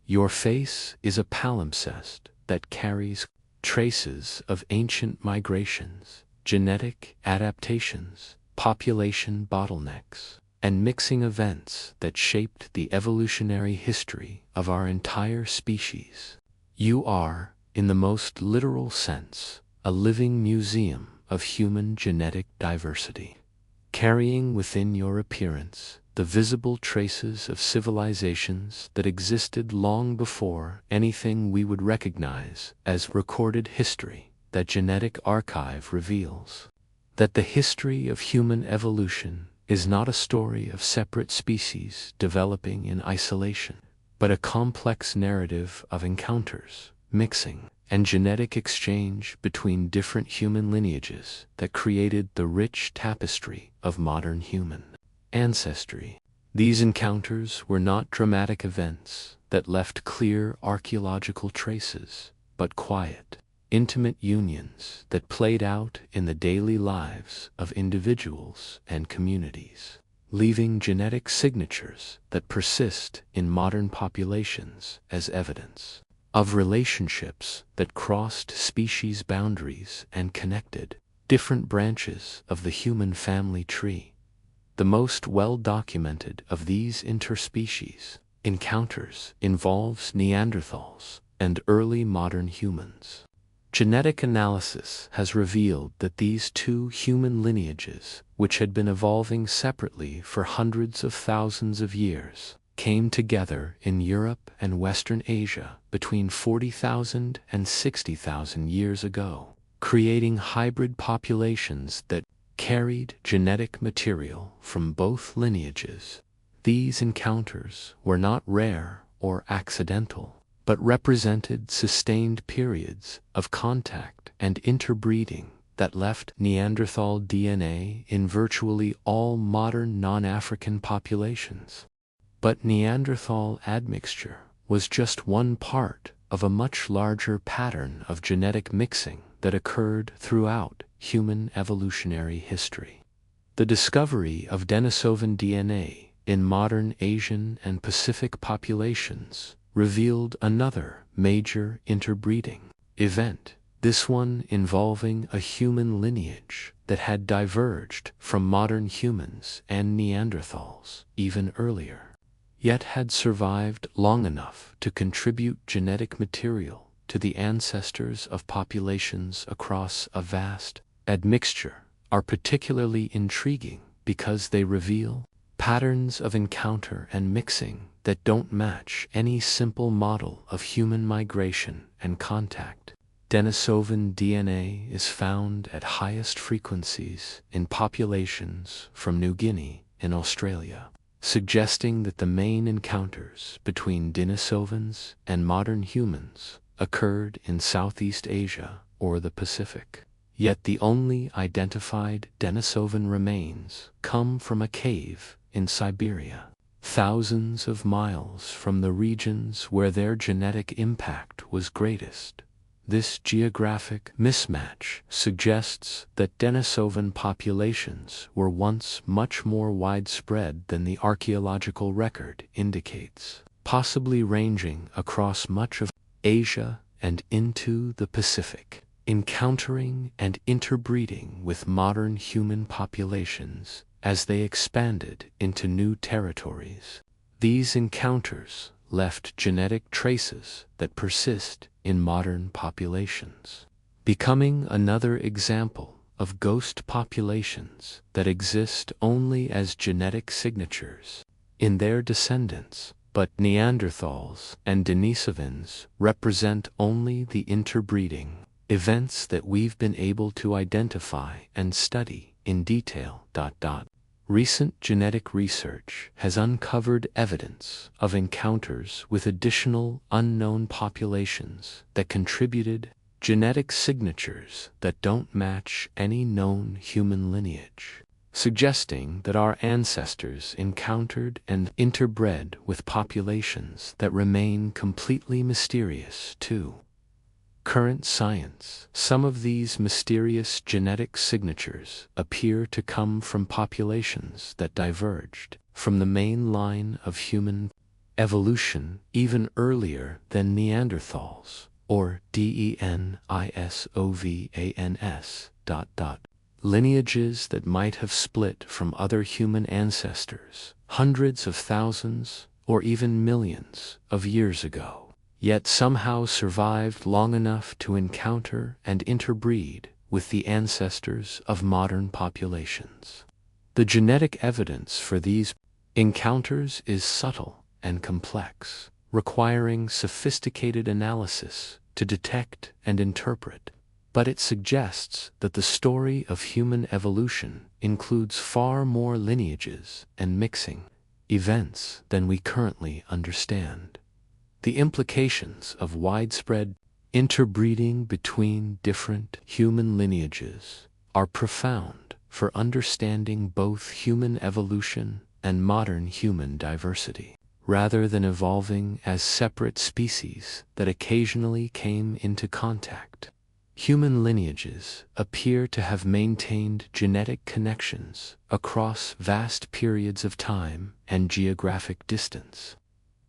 Your face is a palimpsest that carries traces of ancient migrations, genetic adaptations, population bottlenecks, and mixing events that shaped the evolutionary history of our entire species. You are, in the most literal sense, a living museum of human genetic diversity, carrying within your appearance the visible traces of civilizations that existed long before anything we would recognize as recorded history. That genetic archive reveals that the history of human evolution is not a story of separate species developing in isolation, but a complex narrative of encounters, mixing, and genetic exchange between different human lineages that created the rich tapestry of modern human ancestry. These encounters were not dramatic events that left clear archaeological traces, but quiet, intimate unions that played out in the daily lives of individuals and communities, leaving genetic signatures that persist in modern populations as evidence. of relationships that crossed species boundaries and connected different branches of the human family tree. The most well-documented of these interspecies encounters involves Neanderthals and early modern humans. Genetic analysis has revealed that these two human lineages, which had been evolving separately for hundreds of thousands of years, came together in Europe and Western Asia between 40,000 and 60,000 years ago, creating hybrid populations that carried genetic material from both lineages. These encounters were not rare or accidental, but represented sustained periods of contact and interbreeding that left Neanderthal DNA in virtually all modern non-African populations. But Neanderthal admixture was just one part of a much larger pattern of genetic mixing that occurred throughout human evolutionary history. The discovery of Denisovan DNA in modern Asian and Pacific populations revealed another major interbreeding event, this one involving a human lineage that had diverged from modern humans and Neanderthals even earlier, yet had survived long enough to contribute genetic material to the ancestors of populations across a vast admixture are particularly intriguing because they reveal patterns of encounter and mixing that don't match any simple model of human migration and contact. Denisovan DNA is found at highest frequencies in populations from New Guinea in Australia, suggesting that the main encounters between Denisovans and modern humans occurred in Southeast Asia or the Pacific. Yet the only identified Denisovan remains come from a cave in Siberia, thousands of miles from the regions where their genetic impact was greatest. This geographic mismatch suggests that Denisovan populations were once much more widespread than the archaeological record indicates, possibly ranging across much of Asia and into the Pacific, encountering and interbreeding with modern human populations as they expanded into new territories. These encounters left genetic traces that persist in modern populations, becoming another example of ghost populations that exist only as genetic signatures in their descendants. But Neanderthals and Denisovans represent only the interbreeding events that we've been able to identify and study in detail. Recent genetic research has uncovered evidence of encounters with additional unknown populations that contributed genetic signatures that don't match any known human lineage, suggesting that our ancestors encountered and interbred with populations that remain completely mysterious to current science. Some of these mysterious genetic signatures appear to come from populations that diverged from the main line of human evolution even earlier than Neanderthals, or Denisovans. Lineages that might have split from other human ancestors hundreds of thousands or even millions of years ago, yet somehow survived long enough to encounter and interbreed with the ancestors of modern populations. The genetic evidence for these encounters is subtle and complex, requiring sophisticated analysis to detect and interpret, but it suggests that the story of human evolution includes far more lineages and mixing events than we currently understand. The implications of widespread interbreeding between different human lineages are profound for understanding both human evolution and modern human diversity. Rather than evolving as separate species that occasionally came into contact, human lineages appear to have maintained genetic connections across vast periods of time and geographic distance,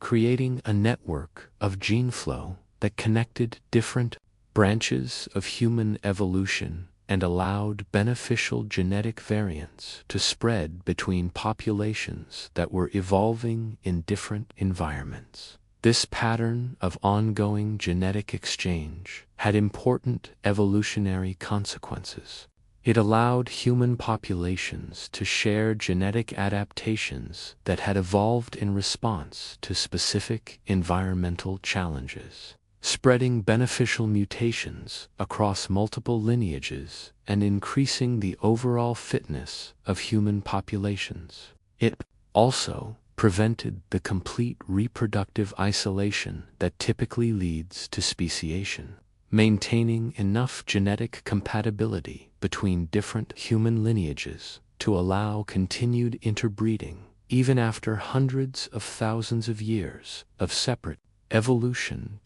creating a network of gene flow that connected different branches of human evolution and allowed beneficial genetic variants to spread between populations that were evolving in different environments. This pattern of ongoing genetic exchange had important evolutionary consequences. It allowed human populations to share genetic adaptations that had evolved in response to specific environmental challenges, spreading beneficial mutations across multiple lineages and increasing the overall fitness of human populations. It also prevented the complete reproductive isolation that typically leads to speciation, maintaining enough genetic compatibility between different human lineages to allow continued interbreeding even after hundreds of thousands of years of separate evolution.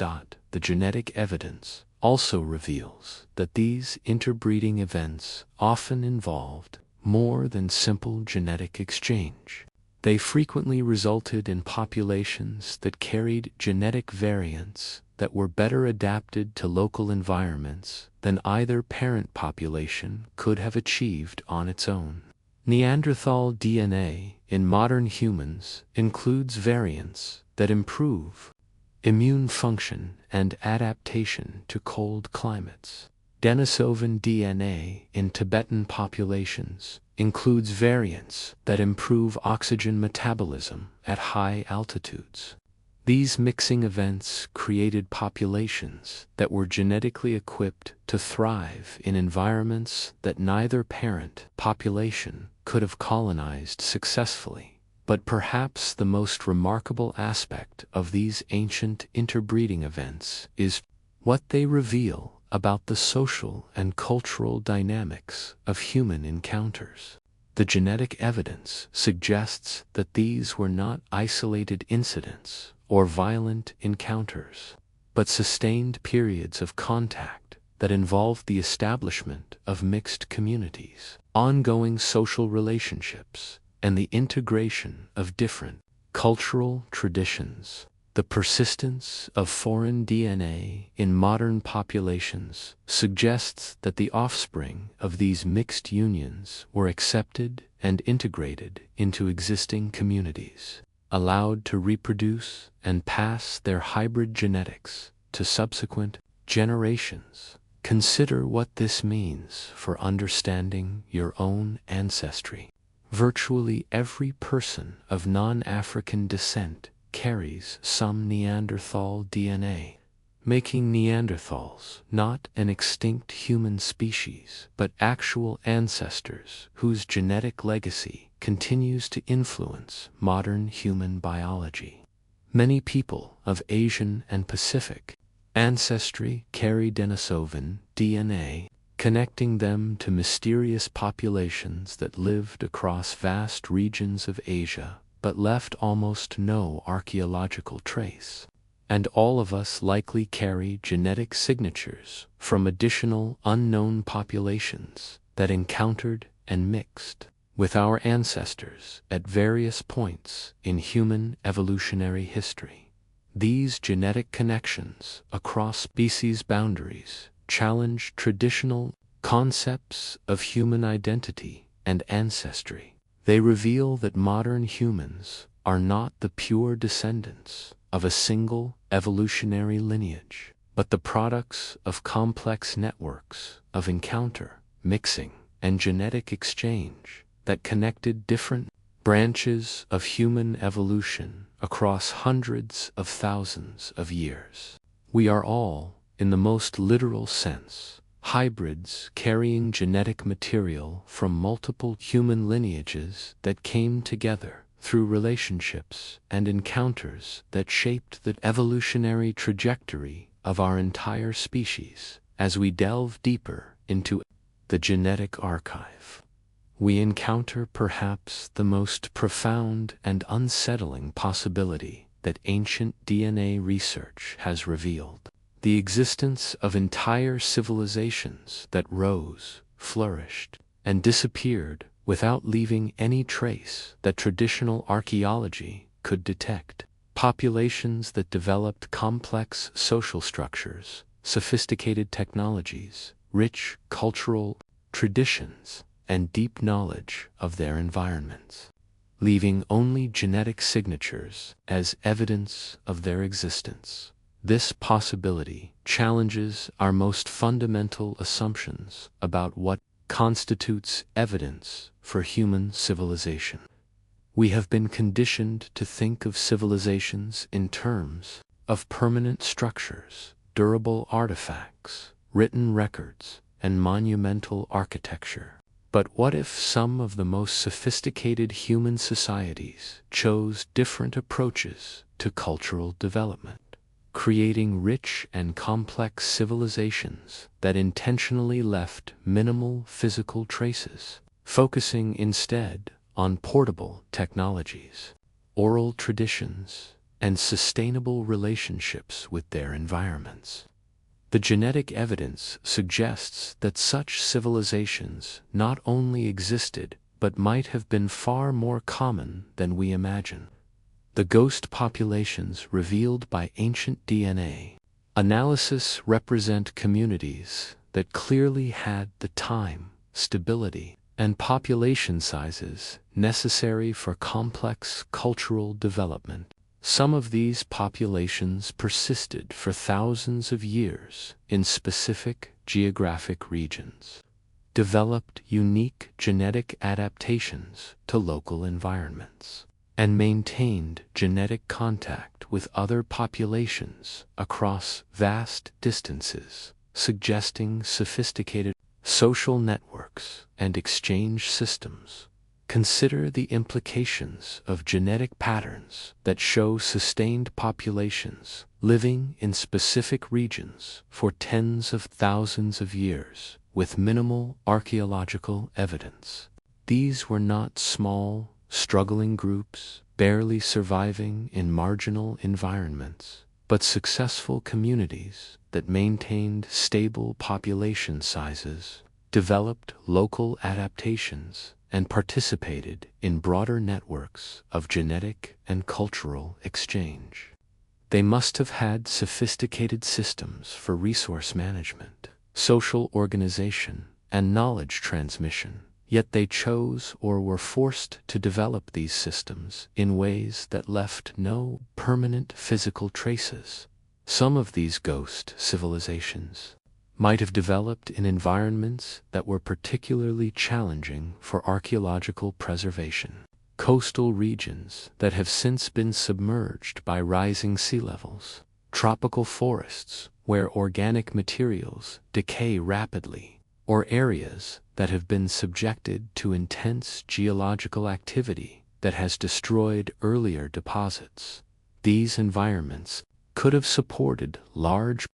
The genetic evidence also reveals that these interbreeding events often involved more than simple genetic exchange. They frequently resulted in populations that carried genetic variants that were better adapted to local environments than either parent population could have achieved on its own. Neanderthal DNA in modern humans includes variants that improve immune function and adaptation to cold climates. Denisovan DNA in Tibetan populations includes variants that improve oxygen metabolism at high altitudes. These mixing events created populations that were genetically equipped to thrive in environments that neither parent population could have colonized successfully. But perhaps the most remarkable aspect of these ancient interbreeding events is what they reveal about the social and cultural dynamics of human encounters. The genetic evidence suggests that these were not isolated incidents or violent encounters, but sustained periods of contact that involved the establishment of mixed communities, ongoing social relationships, and the integration of different cultural traditions. The persistence of foreign DNA in modern populations suggests that the offspring of these mixed unions were accepted and integrated into existing communities, allowed to reproduce and pass their hybrid genetics to subsequent generations. Consider what this means for understanding your own ancestry. Virtually every person of non-African descent carries some Neanderthal DNA, making Neanderthals not an extinct human species, but actual ancestors whose genetic legacy continues to influence modern human biology. Many people of Asian and Pacific ancestry carry Denisovan DNA, connecting them to mysterious populations that lived across vast regions of Asia but left almost no archaeological trace. And all of us likely carry genetic signatures from additional unknown populations that encountered and mixed with our ancestors at various points in human evolutionary history. These genetic connections across species boundaries challenge traditional concepts of human identity and ancestry. They reveal that modern humans are not the pure descendants of a single evolutionary lineage, but the products of complex networks of encounter, mixing, and genetic exchange that connected different branches of human evolution across hundreds of thousands of years. We are all, in the most literal sense, hybrids carrying genetic material from multiple human lineages that came together through relationships and encounters that shaped the evolutionary trajectory of our entire species. As we delve deeper into the genetic archive, we encounter perhaps the most profound and unsettling possibility that ancient DNA research has revealed: the existence of entire civilizations that rose, flourished, and disappeared without leaving any trace that traditional archaeology could detect. populations that developed complex social structures, sophisticated technologies, rich cultural traditions, and deep knowledge of their environments, leaving only genetic signatures as evidence of their existence. This possibility challenges our most fundamental assumptions about what constitutes evidence for human civilization. We have been conditioned to think of civilizations in terms of permanent structures, durable artifacts, written records, and monumental architecture. But what if some of the most sophisticated human societies chose different approaches to cultural development, creating rich and complex civilizations that intentionally left minimal physical traces, focusing instead on portable technologies, oral traditions, and sustainable relationships with their environments? The genetic evidence suggests that such civilizations not only existed but might have been far more common than we imagine. The ghost populations revealed by ancient DNA analysis represent communities that clearly had the time, stability, and population sizes necessary for complex cultural development. Some of these populations persisted for thousands of years in specific geographic regions, developed unique genetic adaptations to local environments, and maintained genetic contact with other populations across vast distances, suggesting sophisticated social networks and exchange systems. Consider the implications of genetic patterns that show sustained populations living in specific regions for tens of thousands of years with minimal archaeological evidence. These were not small, struggling groups barely surviving in marginal environments, but successful communities that maintained stable population sizes, developed local adaptations, and participated in broader networks of genetic and cultural exchange. They must have had sophisticated systems for resource management, social organization, and knowledge transmission, yet they chose or were forced to develop these systems in ways that left no permanent physical traces. Some of these ghost civilizations might have developed in environments that were particularly challenging for archaeological preservation. Coastal regions that have since been submerged by rising sea levels, tropical forests where organic materials decay rapidly, or areas that have been subjected to intense geological activity that has destroyed earlier deposits. These environments could have supported large.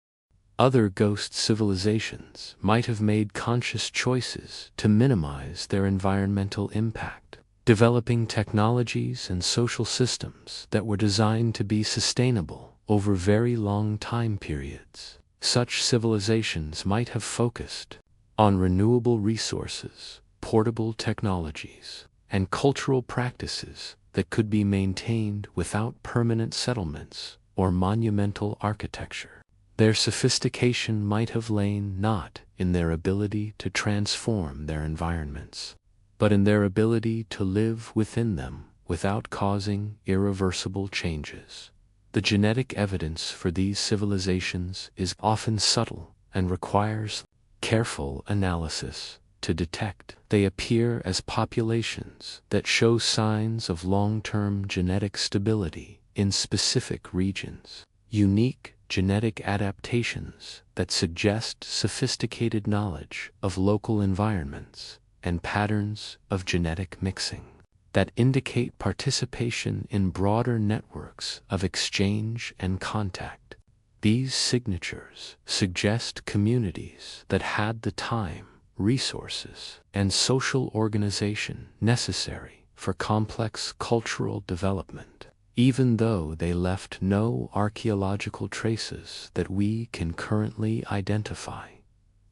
Other ghost civilizations might have made conscious choices to minimize their environmental impact, developing technologies and social systems that were designed to be sustainable over very long time periods. Such civilizations might have focused on renewable resources, portable technologies, and cultural practices that could be maintained without permanent settlements or monumental architecture. Their sophistication might have lain not in their ability to transform their environments, but in their ability to live within them without causing irreversible changes. The genetic evidence for these civilizations is often subtle and requires careful analysis to detect. They appear as populations that show signs of long-term genetic stability in specific regions, unique genetic adaptations that suggest sophisticated knowledge of local environments, and patterns of genetic mixing that indicate participation in broader networks of exchange and contact. These signatures suggest communities that had the time, resources, and social organization necessary for complex cultural development, even though they left no archaeological traces that we can currently identify.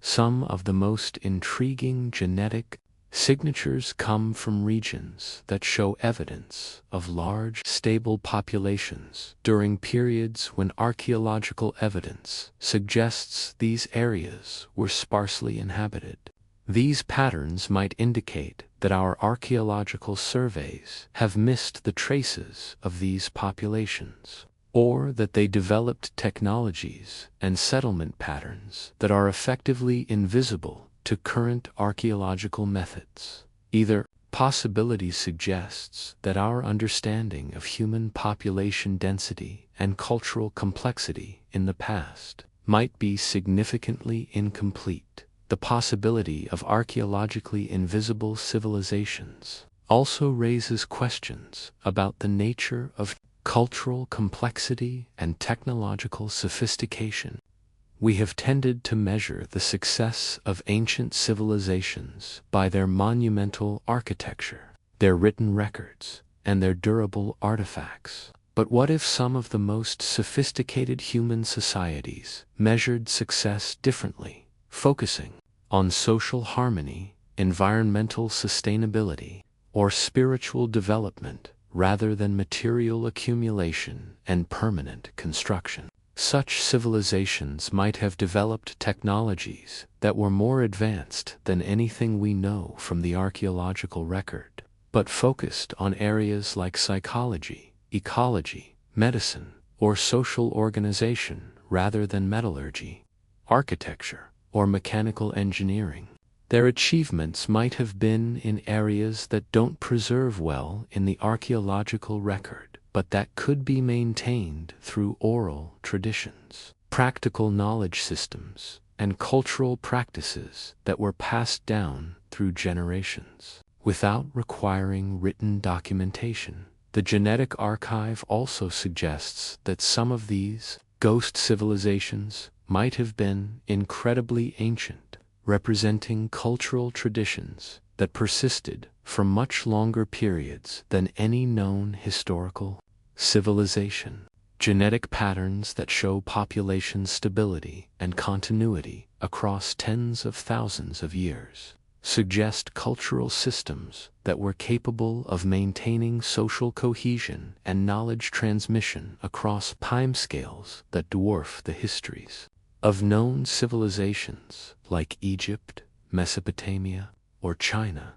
Some of the most intriguing genetic Signatures come from regions that show evidence of large, stable populations during periods when archaeological evidence suggests these areas were sparsely inhabited. These patterns might indicate that our archaeological surveys have missed the traces of these populations, or that they developed technologies and settlement patterns that are effectively invisible to current archaeological methods. Either possibility suggests that our understanding of human population density and cultural complexity in the past might be significantly incomplete. The possibility of archaeologically invisible civilizations also raises questions about the nature of cultural complexity and technological sophistication. We have tended to measure the success of ancient civilizations by their monumental architecture, their written records, and their durable artifacts. But what if some of the most sophisticated human societies measured success differently, focusing on social harmony, environmental sustainability, or spiritual development rather than material accumulation and permanent construction? Such civilizations might have developed technologies that were more advanced than anything we know from the archaeological record, but focused on areas like psychology, ecology, medicine, or social organization rather than metallurgy, architecture, or mechanical engineering. Their achievements might have been in areas that don't preserve well in the archaeological record, but that could be maintained through oral traditions, practical knowledge systems, and cultural practices that were passed down through generations, without requiring written documentation. The genetic archive also suggests that some of these ghost civilizations might have been incredibly ancient, representing cultural traditions that persisted for much longer periods than any known historical civilization. Genetic patterns that show population stability and continuity across tens of thousands of years suggest cultural systems that were capable of maintaining social cohesion and knowledge transmission across timescales that dwarf the histories of known civilizations like Egypt, Mesopotamia, or China.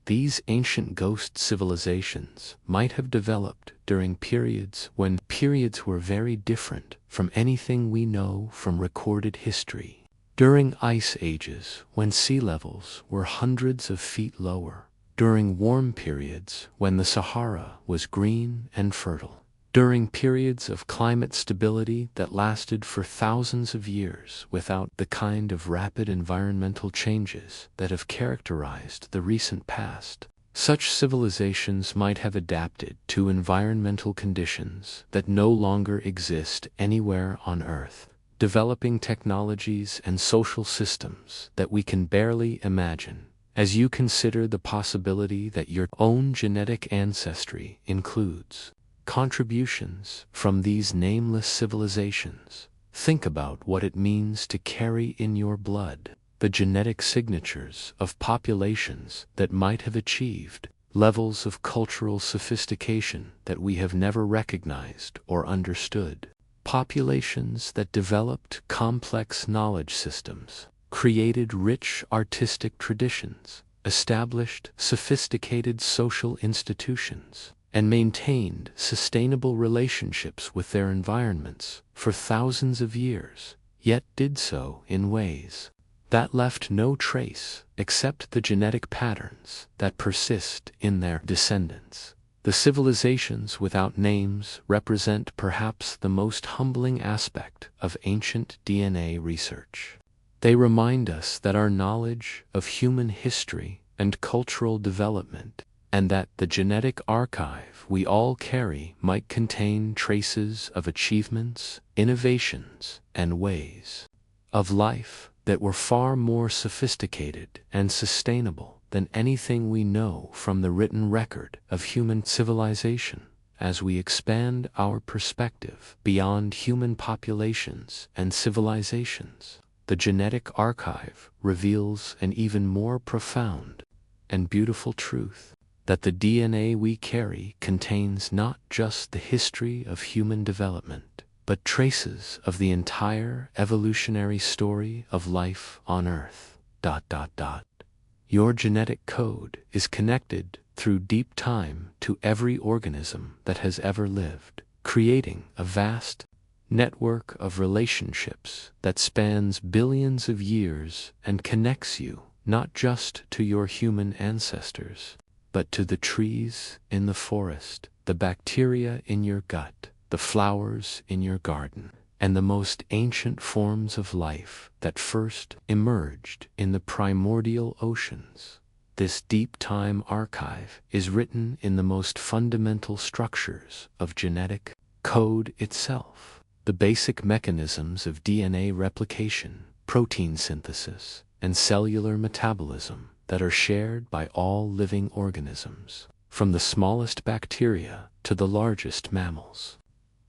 These ancient ghost civilizations might have developed during periods were very different from anything we know from recorded history. During ice ages when sea levels were hundreds of feet lower, during warm periods when the Sahara was green and fertile, during periods of climate stability that lasted for thousands of years without the kind of rapid environmental changes that have characterized the recent past. Such civilizations might have adapted to environmental conditions that no longer exist anywhere on Earth, developing technologies and social systems that we can barely imagine. As you consider the possibility that your own genetic ancestry includes contributions from these nameless civilizations, think about what it means to carry in your blood the genetic signatures of populations that might have achieved levels of cultural sophistication that we have never recognized or understood. Populations that developed complex knowledge systems, created rich artistic traditions, established sophisticated social institutions, and maintained sustainable relationships with their environments for thousands of years, yet did so in ways that left no trace except the genetic patterns that persist in their descendants. The civilizations without names represent perhaps the most humbling aspect of ancient DNA research. They remind us that our knowledge of human history and cultural development, and that the genetic archive we all carry might contain traces of achievements, innovations, and ways of life that were far more sophisticated and sustainable than anything we know from the written record of human civilization. As we expand our perspective beyond human populations and civilizations, the genetic archive reveals an even more profound and beautiful truth that the DNA we carry contains not just the history of human development, but traces of the entire evolutionary story of life on Earth. Your genetic code is connected through deep time to every organism that has ever lived, creating a vast network of relationships that spans billions of years and connects you not just to your human ancestors, but to the trees in the forest, the bacteria in your gut, the flowers in your garden, and the most ancient forms of life that first emerged in the primordial oceans. This deep time archive is written in the most fundamental structures of genetic code itself, the basic mechanisms of DNA replication, protein synthesis, and cellular metabolism that are shared by all living organisms, from the smallest bacteria to the largest mammals.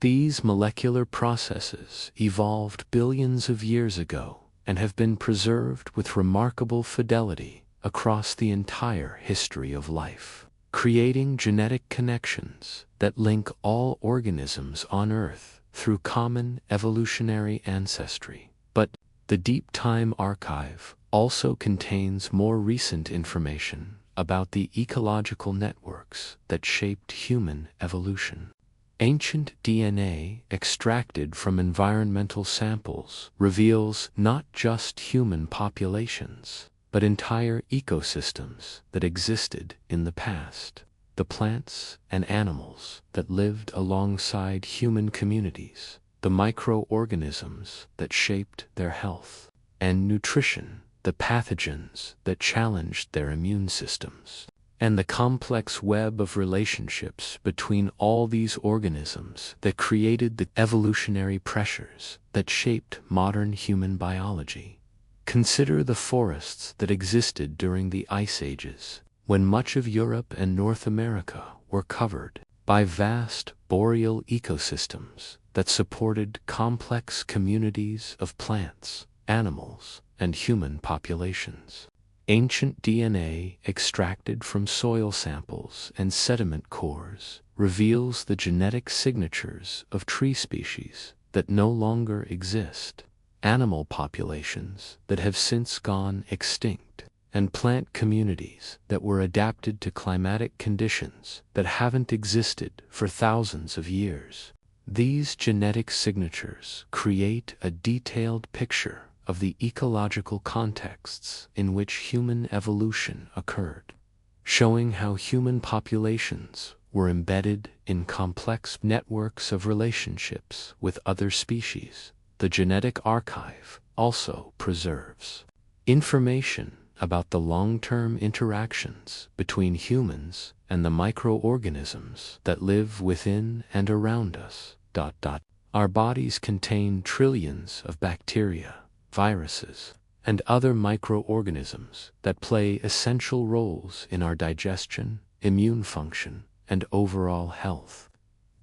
These molecular processes evolved billions of years ago and have been preserved with remarkable fidelity across the entire history of life, creating genetic connections that link all organisms on Earth through common evolutionary ancestry. But the Deep Time Archive also contains more recent information about the ecological networks that shaped human evolution. Ancient DNA extracted from environmental samples reveals not just human populations, but entire ecosystems that existed in the past. The plants and animals that lived alongside human communities, the microorganisms that shaped their health and nutrition, the pathogens that challenged their immune systems, and the complex web of relationships between all these organisms that created the evolutionary pressures that shaped modern human biology. Consider the forests that existed during the Ice Ages, when much of Europe and North America were covered by vast boreal ecosystems that supported complex communities of plants, animals, and human populations. Ancient DNA extracted from soil samples and sediment cores reveals the genetic signatures of tree species that no longer exist, animal populations that have since gone extinct, and plant communities that were adapted to climatic conditions that haven't existed for thousands of years. These genetic signatures create a detailed picture of the ecological contexts in which human evolution occurred, showing how human populations were embedded in complex networks of relationships with other species. The genetic archive also preserves information about the long-term interactions between humans and the microorganisms that live within and around us. Our bodies contain trillions of bacteria, viruses, and other microorganisms that play essential roles in our digestion, immune function, and overall health.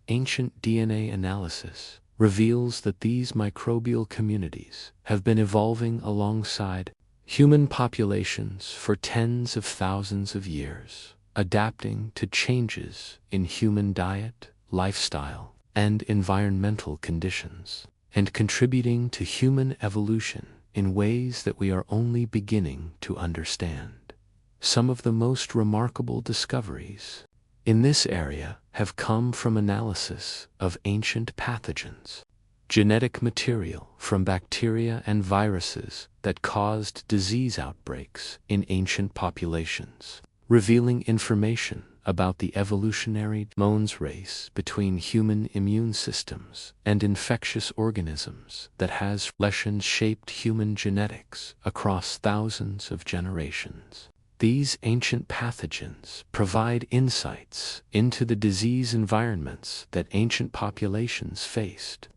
Ancient DNA analysis reveals that these microbial communities have been evolving alongside human populations for tens of thousands of years, adapting to changes in human diet, lifestyle, and environmental conditions, and contributing to human evolution in ways that we are only beginning to understand. Some of the most remarkable discoveries in this area have come from analysis of ancient pathogens, genetic material from bacteria and viruses that caused disease outbreaks in ancient populations, revealing information about the evolutionary Mons race between human immune systems and infectious organisms that has shaped human genetics across thousands of generations. These ancient pathogens provide insights into the disease environments that ancient populations faced,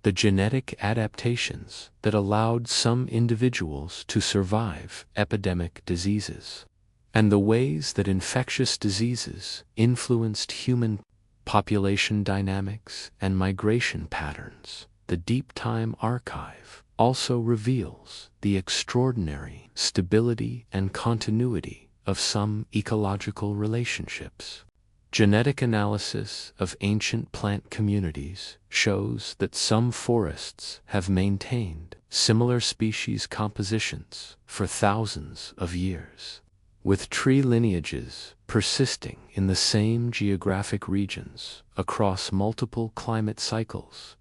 the genetic adaptations that allowed some individuals to survive epidemic diseases, and the ways that infectious diseases influenced human population dynamics and migration patterns. The Deep Time Archive also reveals the extraordinary stability and continuity of some ecological relationships. Genetic analysis of ancient plant communities shows that some forests have maintained similar species compositions for thousands of years, with tree lineages persisting in the same geographic regions across multiple climate cycles.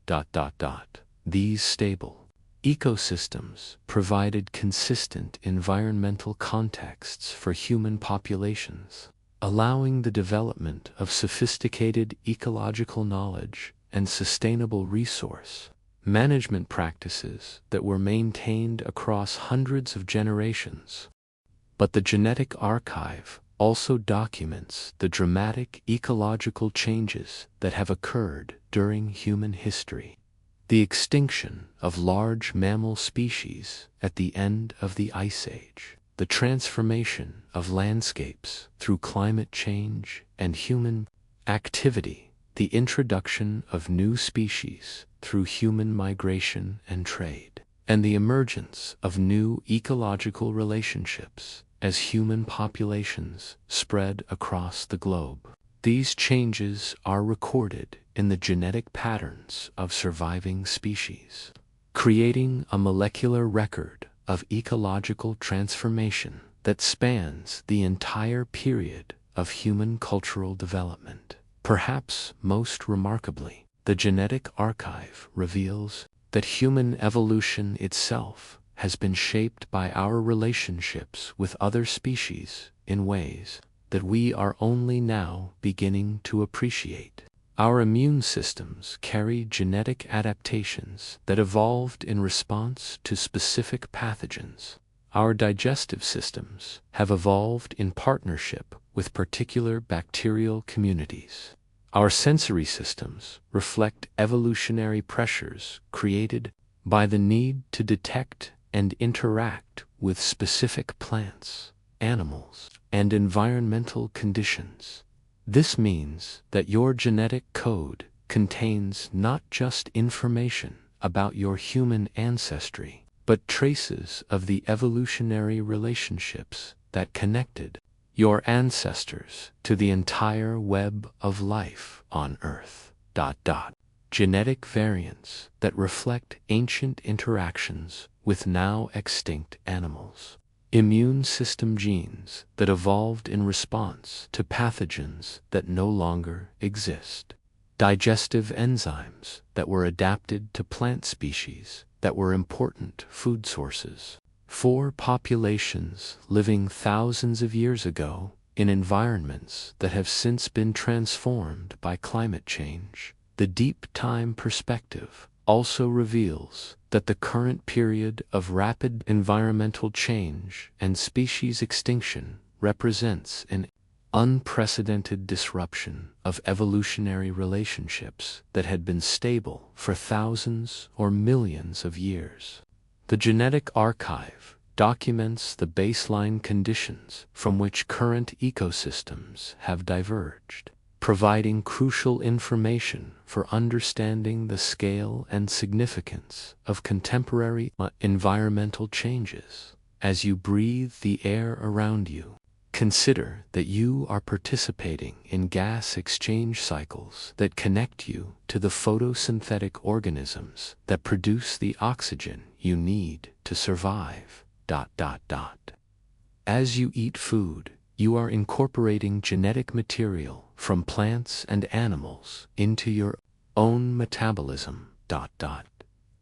These stable ecosystems provided consistent environmental contexts for human populations, allowing the development of sophisticated ecological knowledge and sustainable resource management practices that were maintained across hundreds of generations. But the genetic archive also documents the dramatic ecological changes that have occurred during human history. The extinction of large mammal species at the end of the Ice Age, the transformation of landscapes through climate change and human activity, the introduction of new species through human migration and trade, and the emergence of new ecological relationships as human populations spread across the globe. These changes are recorded in the genetic patterns of surviving species, creating a molecular record of ecological transformation that spans the entire period of human cultural development. Perhaps most remarkably, the genetic archive reveals that human evolution itself has been shaped by our relationships with other species in ways that we are only now beginning to appreciate. Our immune systems carry genetic adaptations that evolved in response to specific pathogens. Our digestive systems have evolved in partnership with particular bacterial communities. Our sensory systems reflect evolutionary pressures created by the need to detect and interact with specific plants, animals, and environmental conditions. This means that your genetic code contains not just information about your human ancestry, but traces of the evolutionary relationships that connected your ancestors to the entire web of life on Earth. Genetic variants that reflect ancient interactions with now extinct animals. Immune system genes that evolved in response to pathogens that no longer exist. Digestive enzymes that were adapted to plant species that were important food sources. For populations living thousands of years ago in environments that have since been transformed by climate change, the deep time perspective also reveals that the current period of rapid environmental change and species extinction represents an unprecedented disruption of evolutionary relationships that had been stable for thousands or millions of years. The genetic archive documents the baseline conditions from which current ecosystems have diverged, providing crucial information for understanding the scale and significance of contemporary environmental changes. As you breathe the air around you, consider that you are participating in gas exchange cycles that connect you to the photosynthetic organisms that produce the oxygen you need to survive. As you eat food, you are incorporating genetic material from plants and animals into your own metabolism.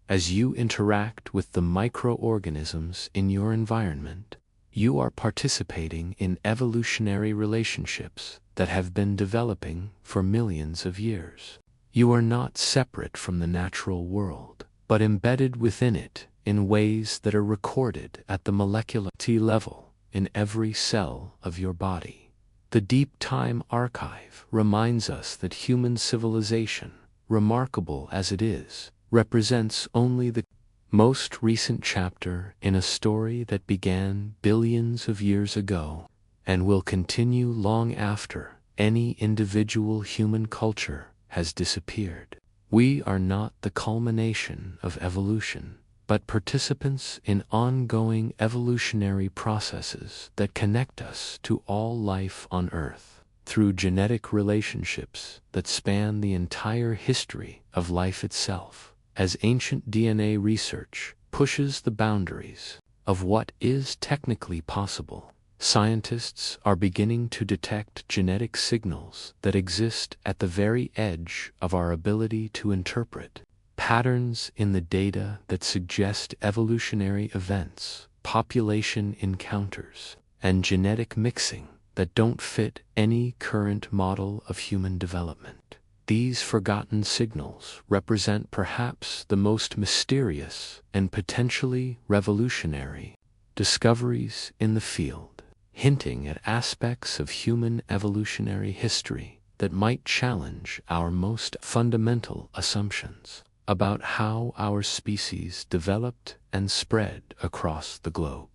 As you interact with the microorganisms in your environment, you are participating in evolutionary relationships that have been developing for millions of years. You are not separate from the natural world, but embedded within it in ways that are recorded at the molecular level in every cell of your body. The Deep Time Archive reminds us that human civilization, remarkable as it is, represents only the most recent chapter in a story that began billions of years ago and will continue long after any individual human culture has disappeared. We are not the culmination of evolution, but participants in ongoing evolutionary processes that connect us to all life on Earth through genetic relationships that span the entire history of life itself. As ancient DNA research pushes the boundaries of what is technically possible, scientists are beginning to detect genetic signals that exist at the very edge of our ability to interpret patterns in the data that suggest evolutionary events, population encounters, and genetic mixing that don't fit any current model of human development. These forgotten signals represent perhaps the most mysterious and potentially revolutionary discoveries in the field, hinting at aspects of human evolutionary history that might challenge our most fundamental assumptions about how our species developed and spread across the globe.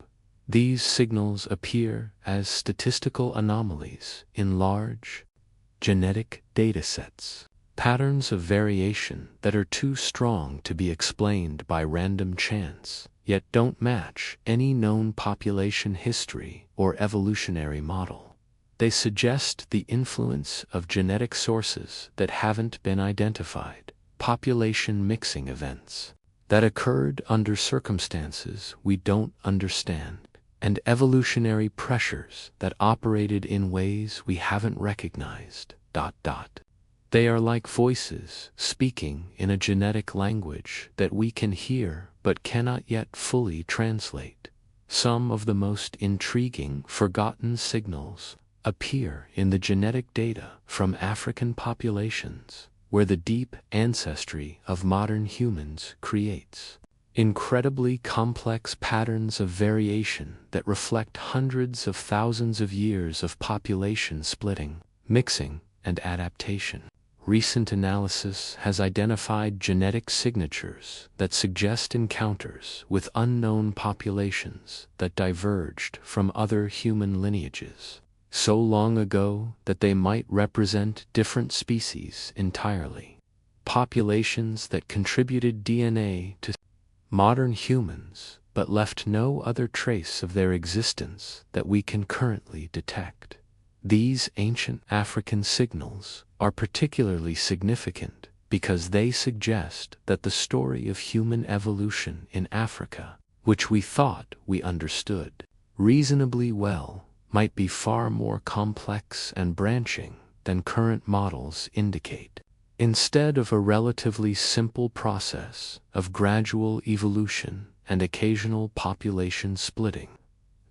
These signals appear as statistical anomalies in large genetic datasets, patterns of variation that are too strong to be explained by random chance, yet don't match any known population history or evolutionary model. They suggest the influence of genetic sources that haven't been identified, population mixing events that occurred under circumstances we don't understand, and evolutionary pressures that operated in ways we haven't recognized. They are like voices speaking in a genetic language that we can hear but cannot yet fully translate. Some of the most intriguing forgotten signals appear in the genetic data from African populations, where the deep ancestry of modern humans creates incredibly complex patterns of variation that reflect hundreds of thousands of years of population splitting, mixing, and adaptation. Recent analysis has identified genetic signatures that suggest encounters with unknown populations that diverged from other human lineages so long ago that they might represent different species entirely. Populations that contributed DNA to modern humans but left no other trace of their existence that we can currently detect. These ancient African signals are particularly significant because they suggest that the story of human evolution in Africa, which we thought we understood reasonably well, might be far more complex and branching than current models indicate. Instead of a relatively simple process of gradual evolution and occasional population splitting,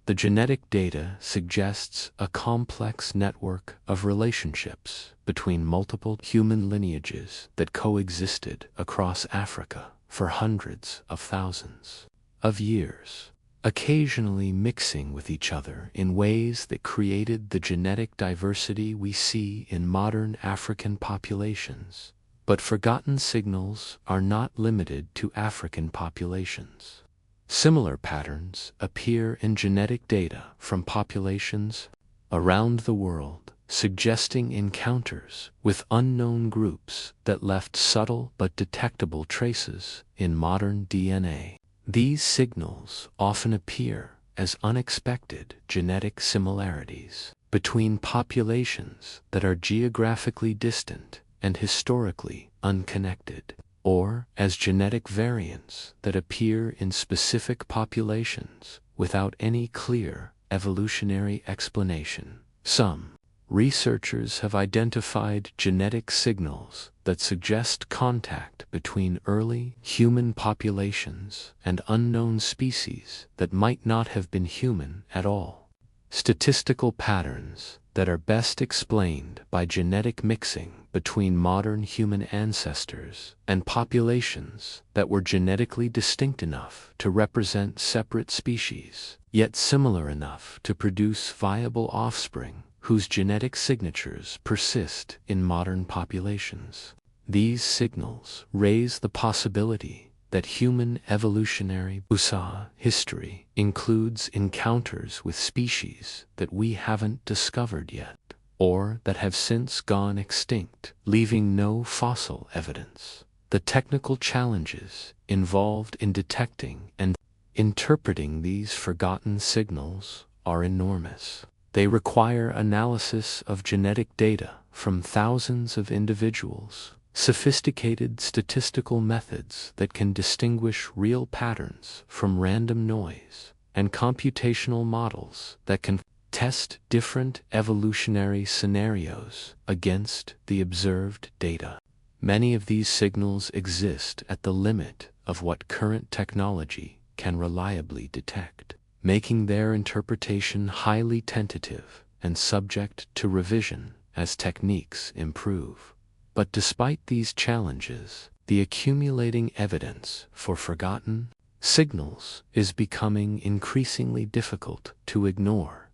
the genetic data suggests a complex network of relationships between multiple human lineages that coexisted across Africa for hundreds of thousands of years, occasionally mixing with each other in ways that created the genetic diversity we see in modern African populations. But forgotten signals are not limited to African populations. Similar patterns appear in genetic data from populations around the world, suggesting encounters with unknown groups that left subtle but detectable traces in modern DNA. These signals often appear as unexpected genetic similarities between populations that are geographically distant and historically unconnected, or as genetic variants that appear in specific populations without any clear evolutionary explanation. Some researchers have identified genetic signals that suggest contact between early human populations and unknown species that might not have been human at all. Statistical patterns that are best explained by genetic mixing between modern human ancestors and populations that were genetically distinct enough to represent separate species, yet similar enough to produce viable offspring whose genetic signatures persist in modern populations. These signals raise the possibility that human evolutionary history includes encounters with species that we haven't discovered yet, or that have since gone extinct, leaving no fossil evidence. The technical challenges involved in detecting and interpreting these forgotten signals are enormous. They require analysis of genetic data from thousands of individuals, sophisticated statistical methods that can distinguish real patterns from random noise, and computational models that can test different evolutionary scenarios against the observed data. Many of these signals exist at the limit of what current technology can reliably detect, making their interpretation highly tentative and subject to revision as techniques improve. But despite these challenges, the accumulating evidence for forgotten signals is becoming increasingly difficult to ignore.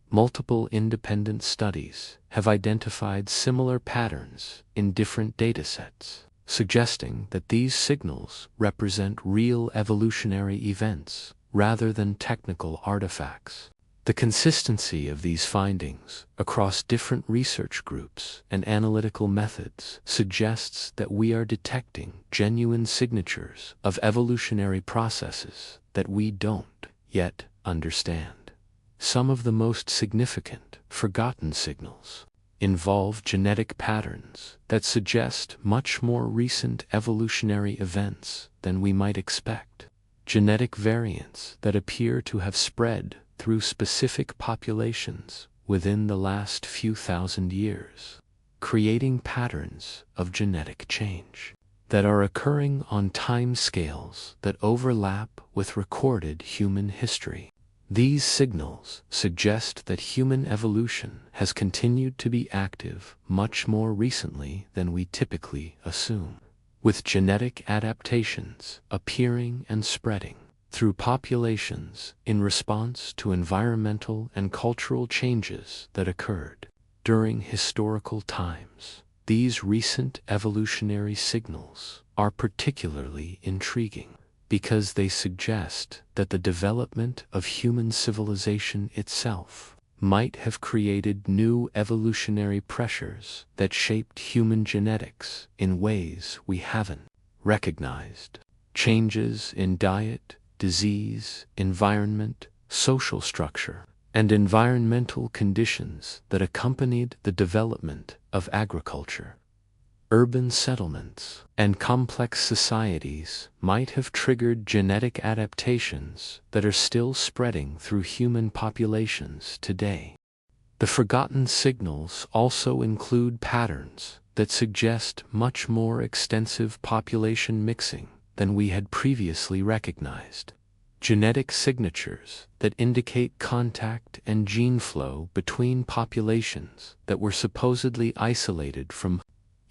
Multiple independent studies have identified similar patterns in different datasets, suggesting that these signals represent real evolutionary events rather than technical artifacts. The consistency of these findings across different research groups and analytical methods suggests that we are detecting genuine signatures of evolutionary processes that we don't yet understand. Some of the most significant forgotten signals involve genetic patterns that suggest much more recent evolutionary events than we might expect. Genetic variants that appear to have spread through specific populations within the last few thousand years, creating patterns of genetic change that are occurring on time scales that overlap with recorded human history. These signals suggest that human evolution has continued to be active much more recently than we typically assume, with genetic adaptations appearing and spreading through populations in response to environmental and cultural changes that occurred during historical times. These recent evolutionary signals are particularly intriguing because they suggest that the development of human civilization itself might have created new evolutionary pressures that shaped human genetics in ways we haven't recognized. Changes in diet, disease, environment, social structure, and environmental conditions that accompanied the development of agriculture, urban settlements, and complex societies might have triggered genetic adaptations that are still spreading through human populations today. The forgotten signals also include patterns that suggest much more extensive population mixing than we had previously recognized. Genetic signatures that indicate contact and gene flow between populations that were supposedly isolated from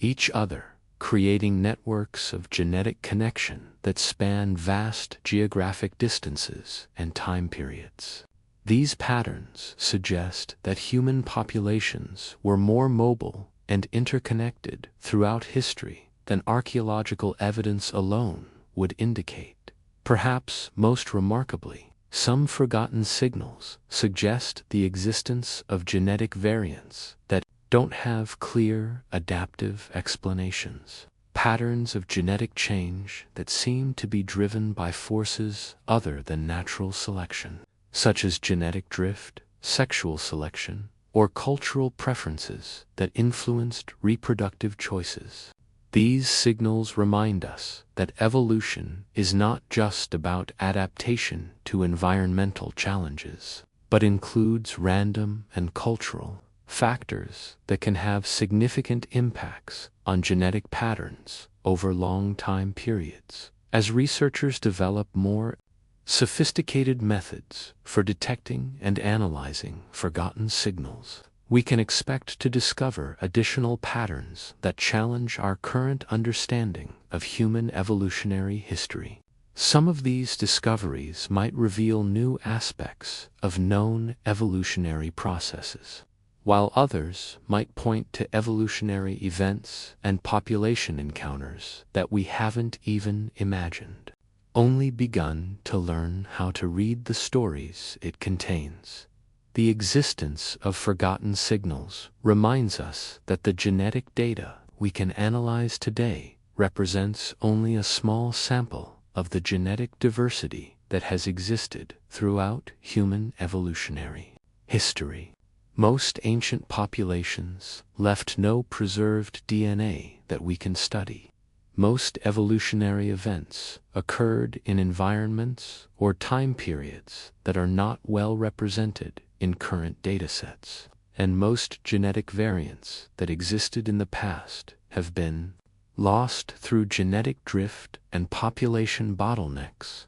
each other, creating networks of genetic connection that span vast geographic distances and time periods. These patterns suggest that human populations were more mobile and interconnected throughout history than archaeological evidence alone would indicate. Perhaps most remarkably, some forgotten signals suggest the existence of genetic variants that don't have clear adaptive explanations. Patterns of genetic change that seem to be driven by forces other than natural selection, such as genetic drift, sexual selection, or cultural preferences that influenced reproductive choices. These signals remind us that evolution is not just about adaptation to environmental challenges, but includes random and cultural factors that can have significant impacts on genetic patterns over long time periods. As researchers develop more sophisticated methods for detecting and analyzing forgotten signals, we can expect to discover additional patterns that challenge our current understanding of human evolutionary history. Some of these discoveries might reveal new aspects of known evolutionary processes, while others might point to evolutionary events and population encounters that we haven't even imagined, only begun to learn how to read the stories it contains. The existence of forgotten signals reminds us that the genetic data we can analyze today represents only a small sample of the genetic diversity that has existed throughout human evolutionary history. Most ancient populations left no preserved DNA that we can study. Most evolutionary events occurred in environments or time periods that are not well represented in current datasets, and most genetic variants that existed in the past have been lost through genetic drift and population bottlenecks.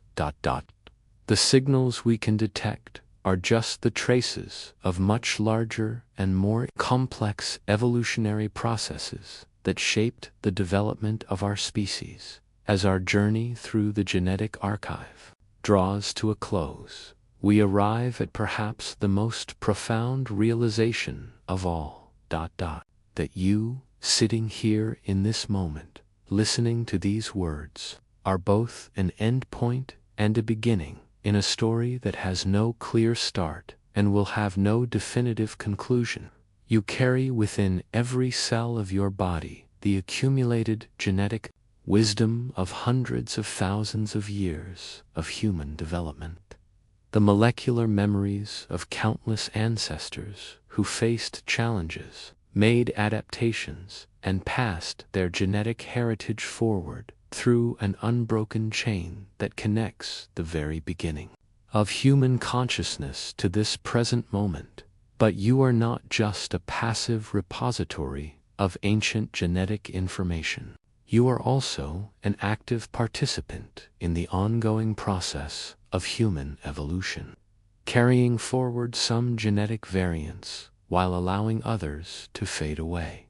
The signals we can detect are just the traces of much larger and more complex evolutionary processes that shaped the development of our species. As our journey through the genetic archive draws to a close, we arrive at perhaps the most profound realization of all. That you, sitting here in this moment, listening to these words, are both an end point and a beginning in a story that has no clear start and will have no definitive conclusion. You carry within every cell of your body the accumulated genetic wisdom of hundreds of thousands of years of human development. The molecular memories of countless ancestors who faced challenges, made adaptations, and passed their genetic heritage forward through an unbroken chain that connects the very beginning of human consciousness to this present moment. But you are not just a passive repository of ancient genetic information. You are also an active participant in the ongoing process of human evolution, carrying forward some genetic variants while allowing others to fade away,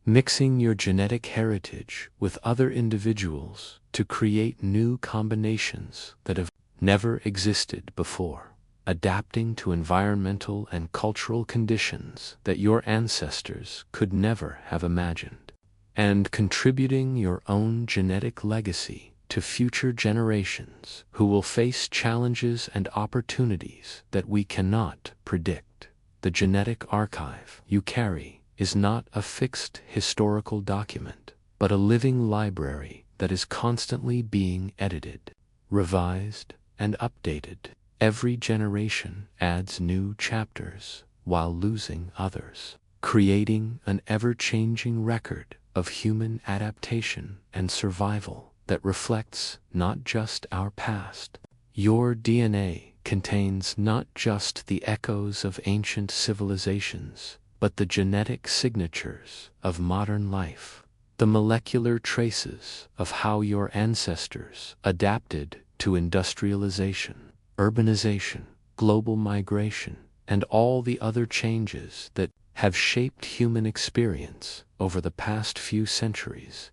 mixing your genetic heritage with other individuals to create new combinations that have never existed before, adapting to environmental and cultural conditions that your ancestors could never have imagined, and contributing your own genetic legacy to future generations who will face challenges and opportunities that we cannot predict. The genetic archive you carry is not a fixed historical document, but a living library that is constantly being edited, revised, and updated. Every generation adds new chapters while losing others, creating an ever-changing record of human adaptation and survival that reflects not just our past. Your DNA contains not just the echoes of ancient civilizations, but the genetic signatures of modern life, the molecular traces of how your ancestors adapted to industrialization, urbanization, global migration, and all the other changes that have shaped human experience over the past few centuries.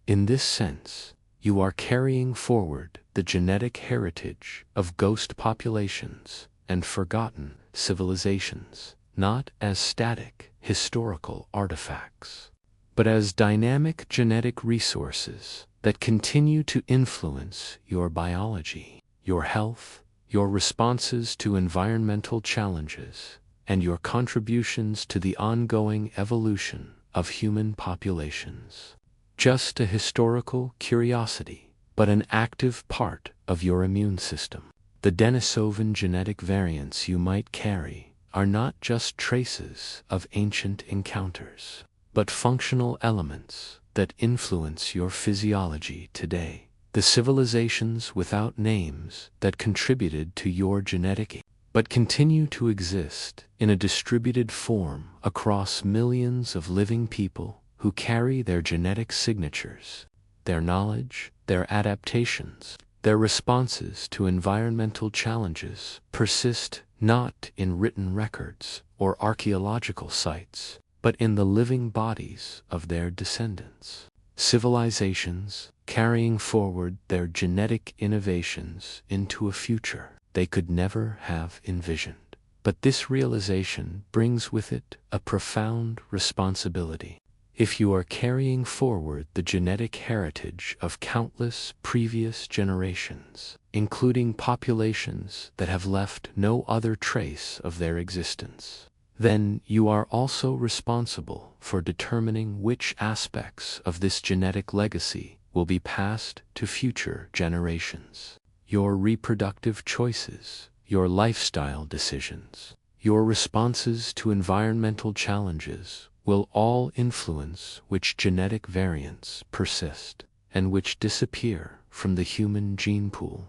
In this sense, you are carrying forward the genetic heritage of ghost populations and forgotten civilizations, not as static historical artifacts, but as dynamic genetic resources that continue to influence your biology, your health, your responses to environmental challenges, and your contributions to the ongoing evolution of human populations. Just a historical curiosity, but an active part of your immune system. The Denisovan genetic variants you might carry are not just traces of ancient encounters, but functional elements that influence your physiology today. The civilizations without names that contributed to your genetic but continue to exist in a distributed form across millions of living people who carry their genetic signatures, their knowledge, their adaptations, their responses to environmental challenges persist not in written records or archaeological sites, but in the living bodies of their descendants. Civilizations carrying forward their genetic innovations into a future they could never have envisioned. But this realization brings with it a profound responsibility. If you are carrying forward the genetic heritage of countless previous generations, including populations that have left no other trace of their existence, then you are also responsible for determining which aspects of this genetic legacy will be passed to future generations. Your reproductive choices, your lifestyle decisions, your responses to environmental challenges will all influence which genetic variants persist and which disappear from the human gene pool.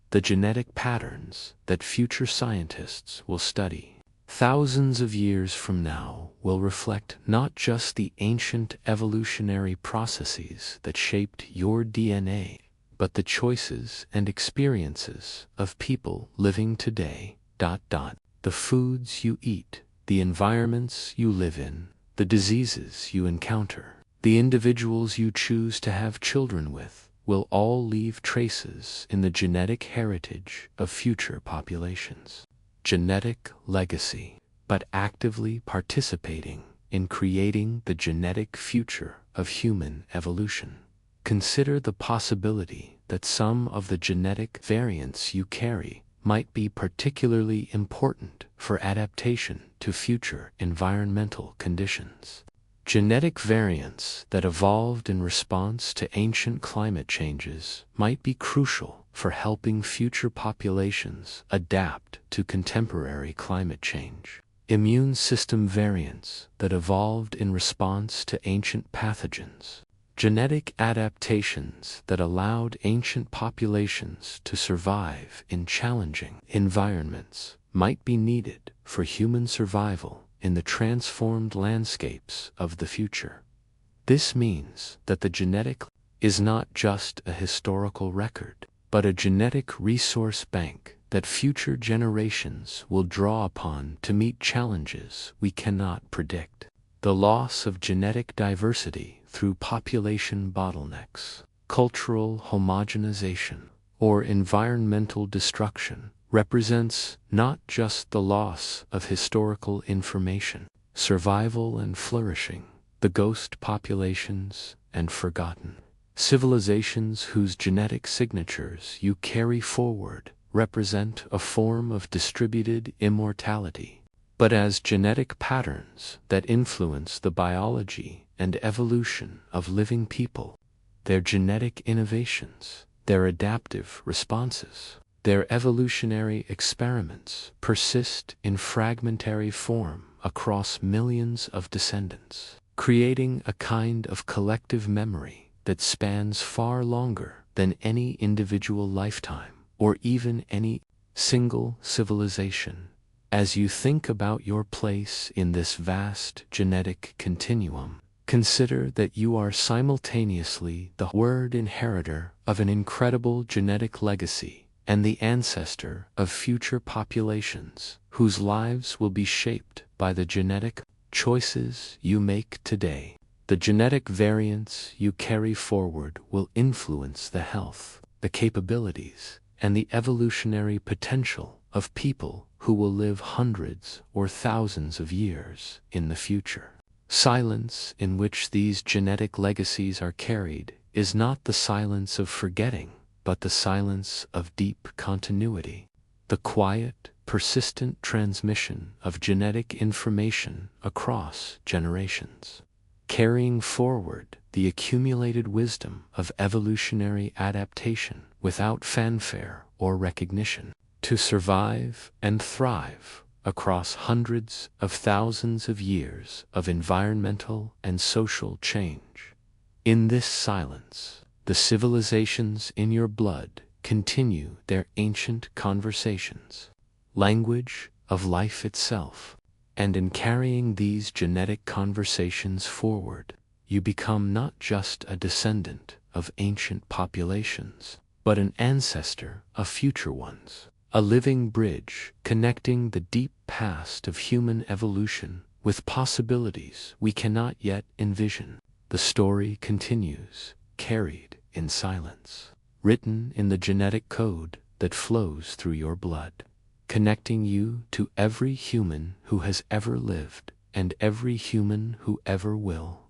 The genetic patterns that future scientists will study thousands of years from now will reflect not just the ancient evolutionary processes that shaped your DNA, but the choices and experiences of people living today. The foods you eat, the environments you live in, the diseases you encounter, the individuals you choose to have children with, will all leave traces in the genetic heritage of future populations. Genetic legacy, but actively participating in creating the genetic future of human evolution. Consider the possibility that some of the genetic variants you carry might be particularly important for adaptation to future environmental conditions. Genetic variants that evolved in response to ancient climate changes might be crucial for helping future populations adapt to contemporary climate change. Immune system variants that evolved in response to ancient pathogens. Genetic adaptations that allowed ancient populations to survive in challenging environments might be needed for human survival in the transformed landscapes of the future. This means that the genetic is not just a historical record, but a genetic resource bank that future generations will draw upon to meet challenges we cannot predict. The loss of genetic diversity through population bottlenecks, cultural homogenization, or environmental destruction represents not just the loss of historical information, survival and flourishing, the ghost populations and forgotten civilizations whose genetic signatures you carry forward represent a form of distributed immortality, but as genetic patterns that influence the biology and evolution of living people. Their genetic innovations, their adaptive responses, their evolutionary experiments persist in fragmentary form across millions of descendants, creating a kind of collective memory that spans far longer than any individual lifetime or even any single civilization. As you think about your place in this vast genetic continuum, consider that you are simultaneously the word inheritor of an incredible genetic legacy and the ancestor of future populations whose lives will be shaped by the genetic choices you make today. The genetic variants you carry forward will influence the health, the capabilities, and the evolutionary potential of people who will live hundreds or thousands of years in the future. Silence in which these genetic legacies are carried is not the silence of forgetting, but the silence of deep continuity. The quiet, persistent transmission of genetic information across generations, carrying forward the accumulated wisdom of evolutionary adaptation without fanfare or recognition. To survive and thrive across hundreds of thousands of years of environmental and social change. In this silence, the civilizations in your blood continue their ancient conversations, language of life itself, and in carrying these genetic conversations forward, you become not just a descendant of ancient populations, but an ancestor of future ones. A living bridge connecting the deep past of human evolution with possibilities we cannot yet envision. The story continues, carried in silence, written in the genetic code that flows through your blood, connecting you to every human who has ever lived and every human who ever will.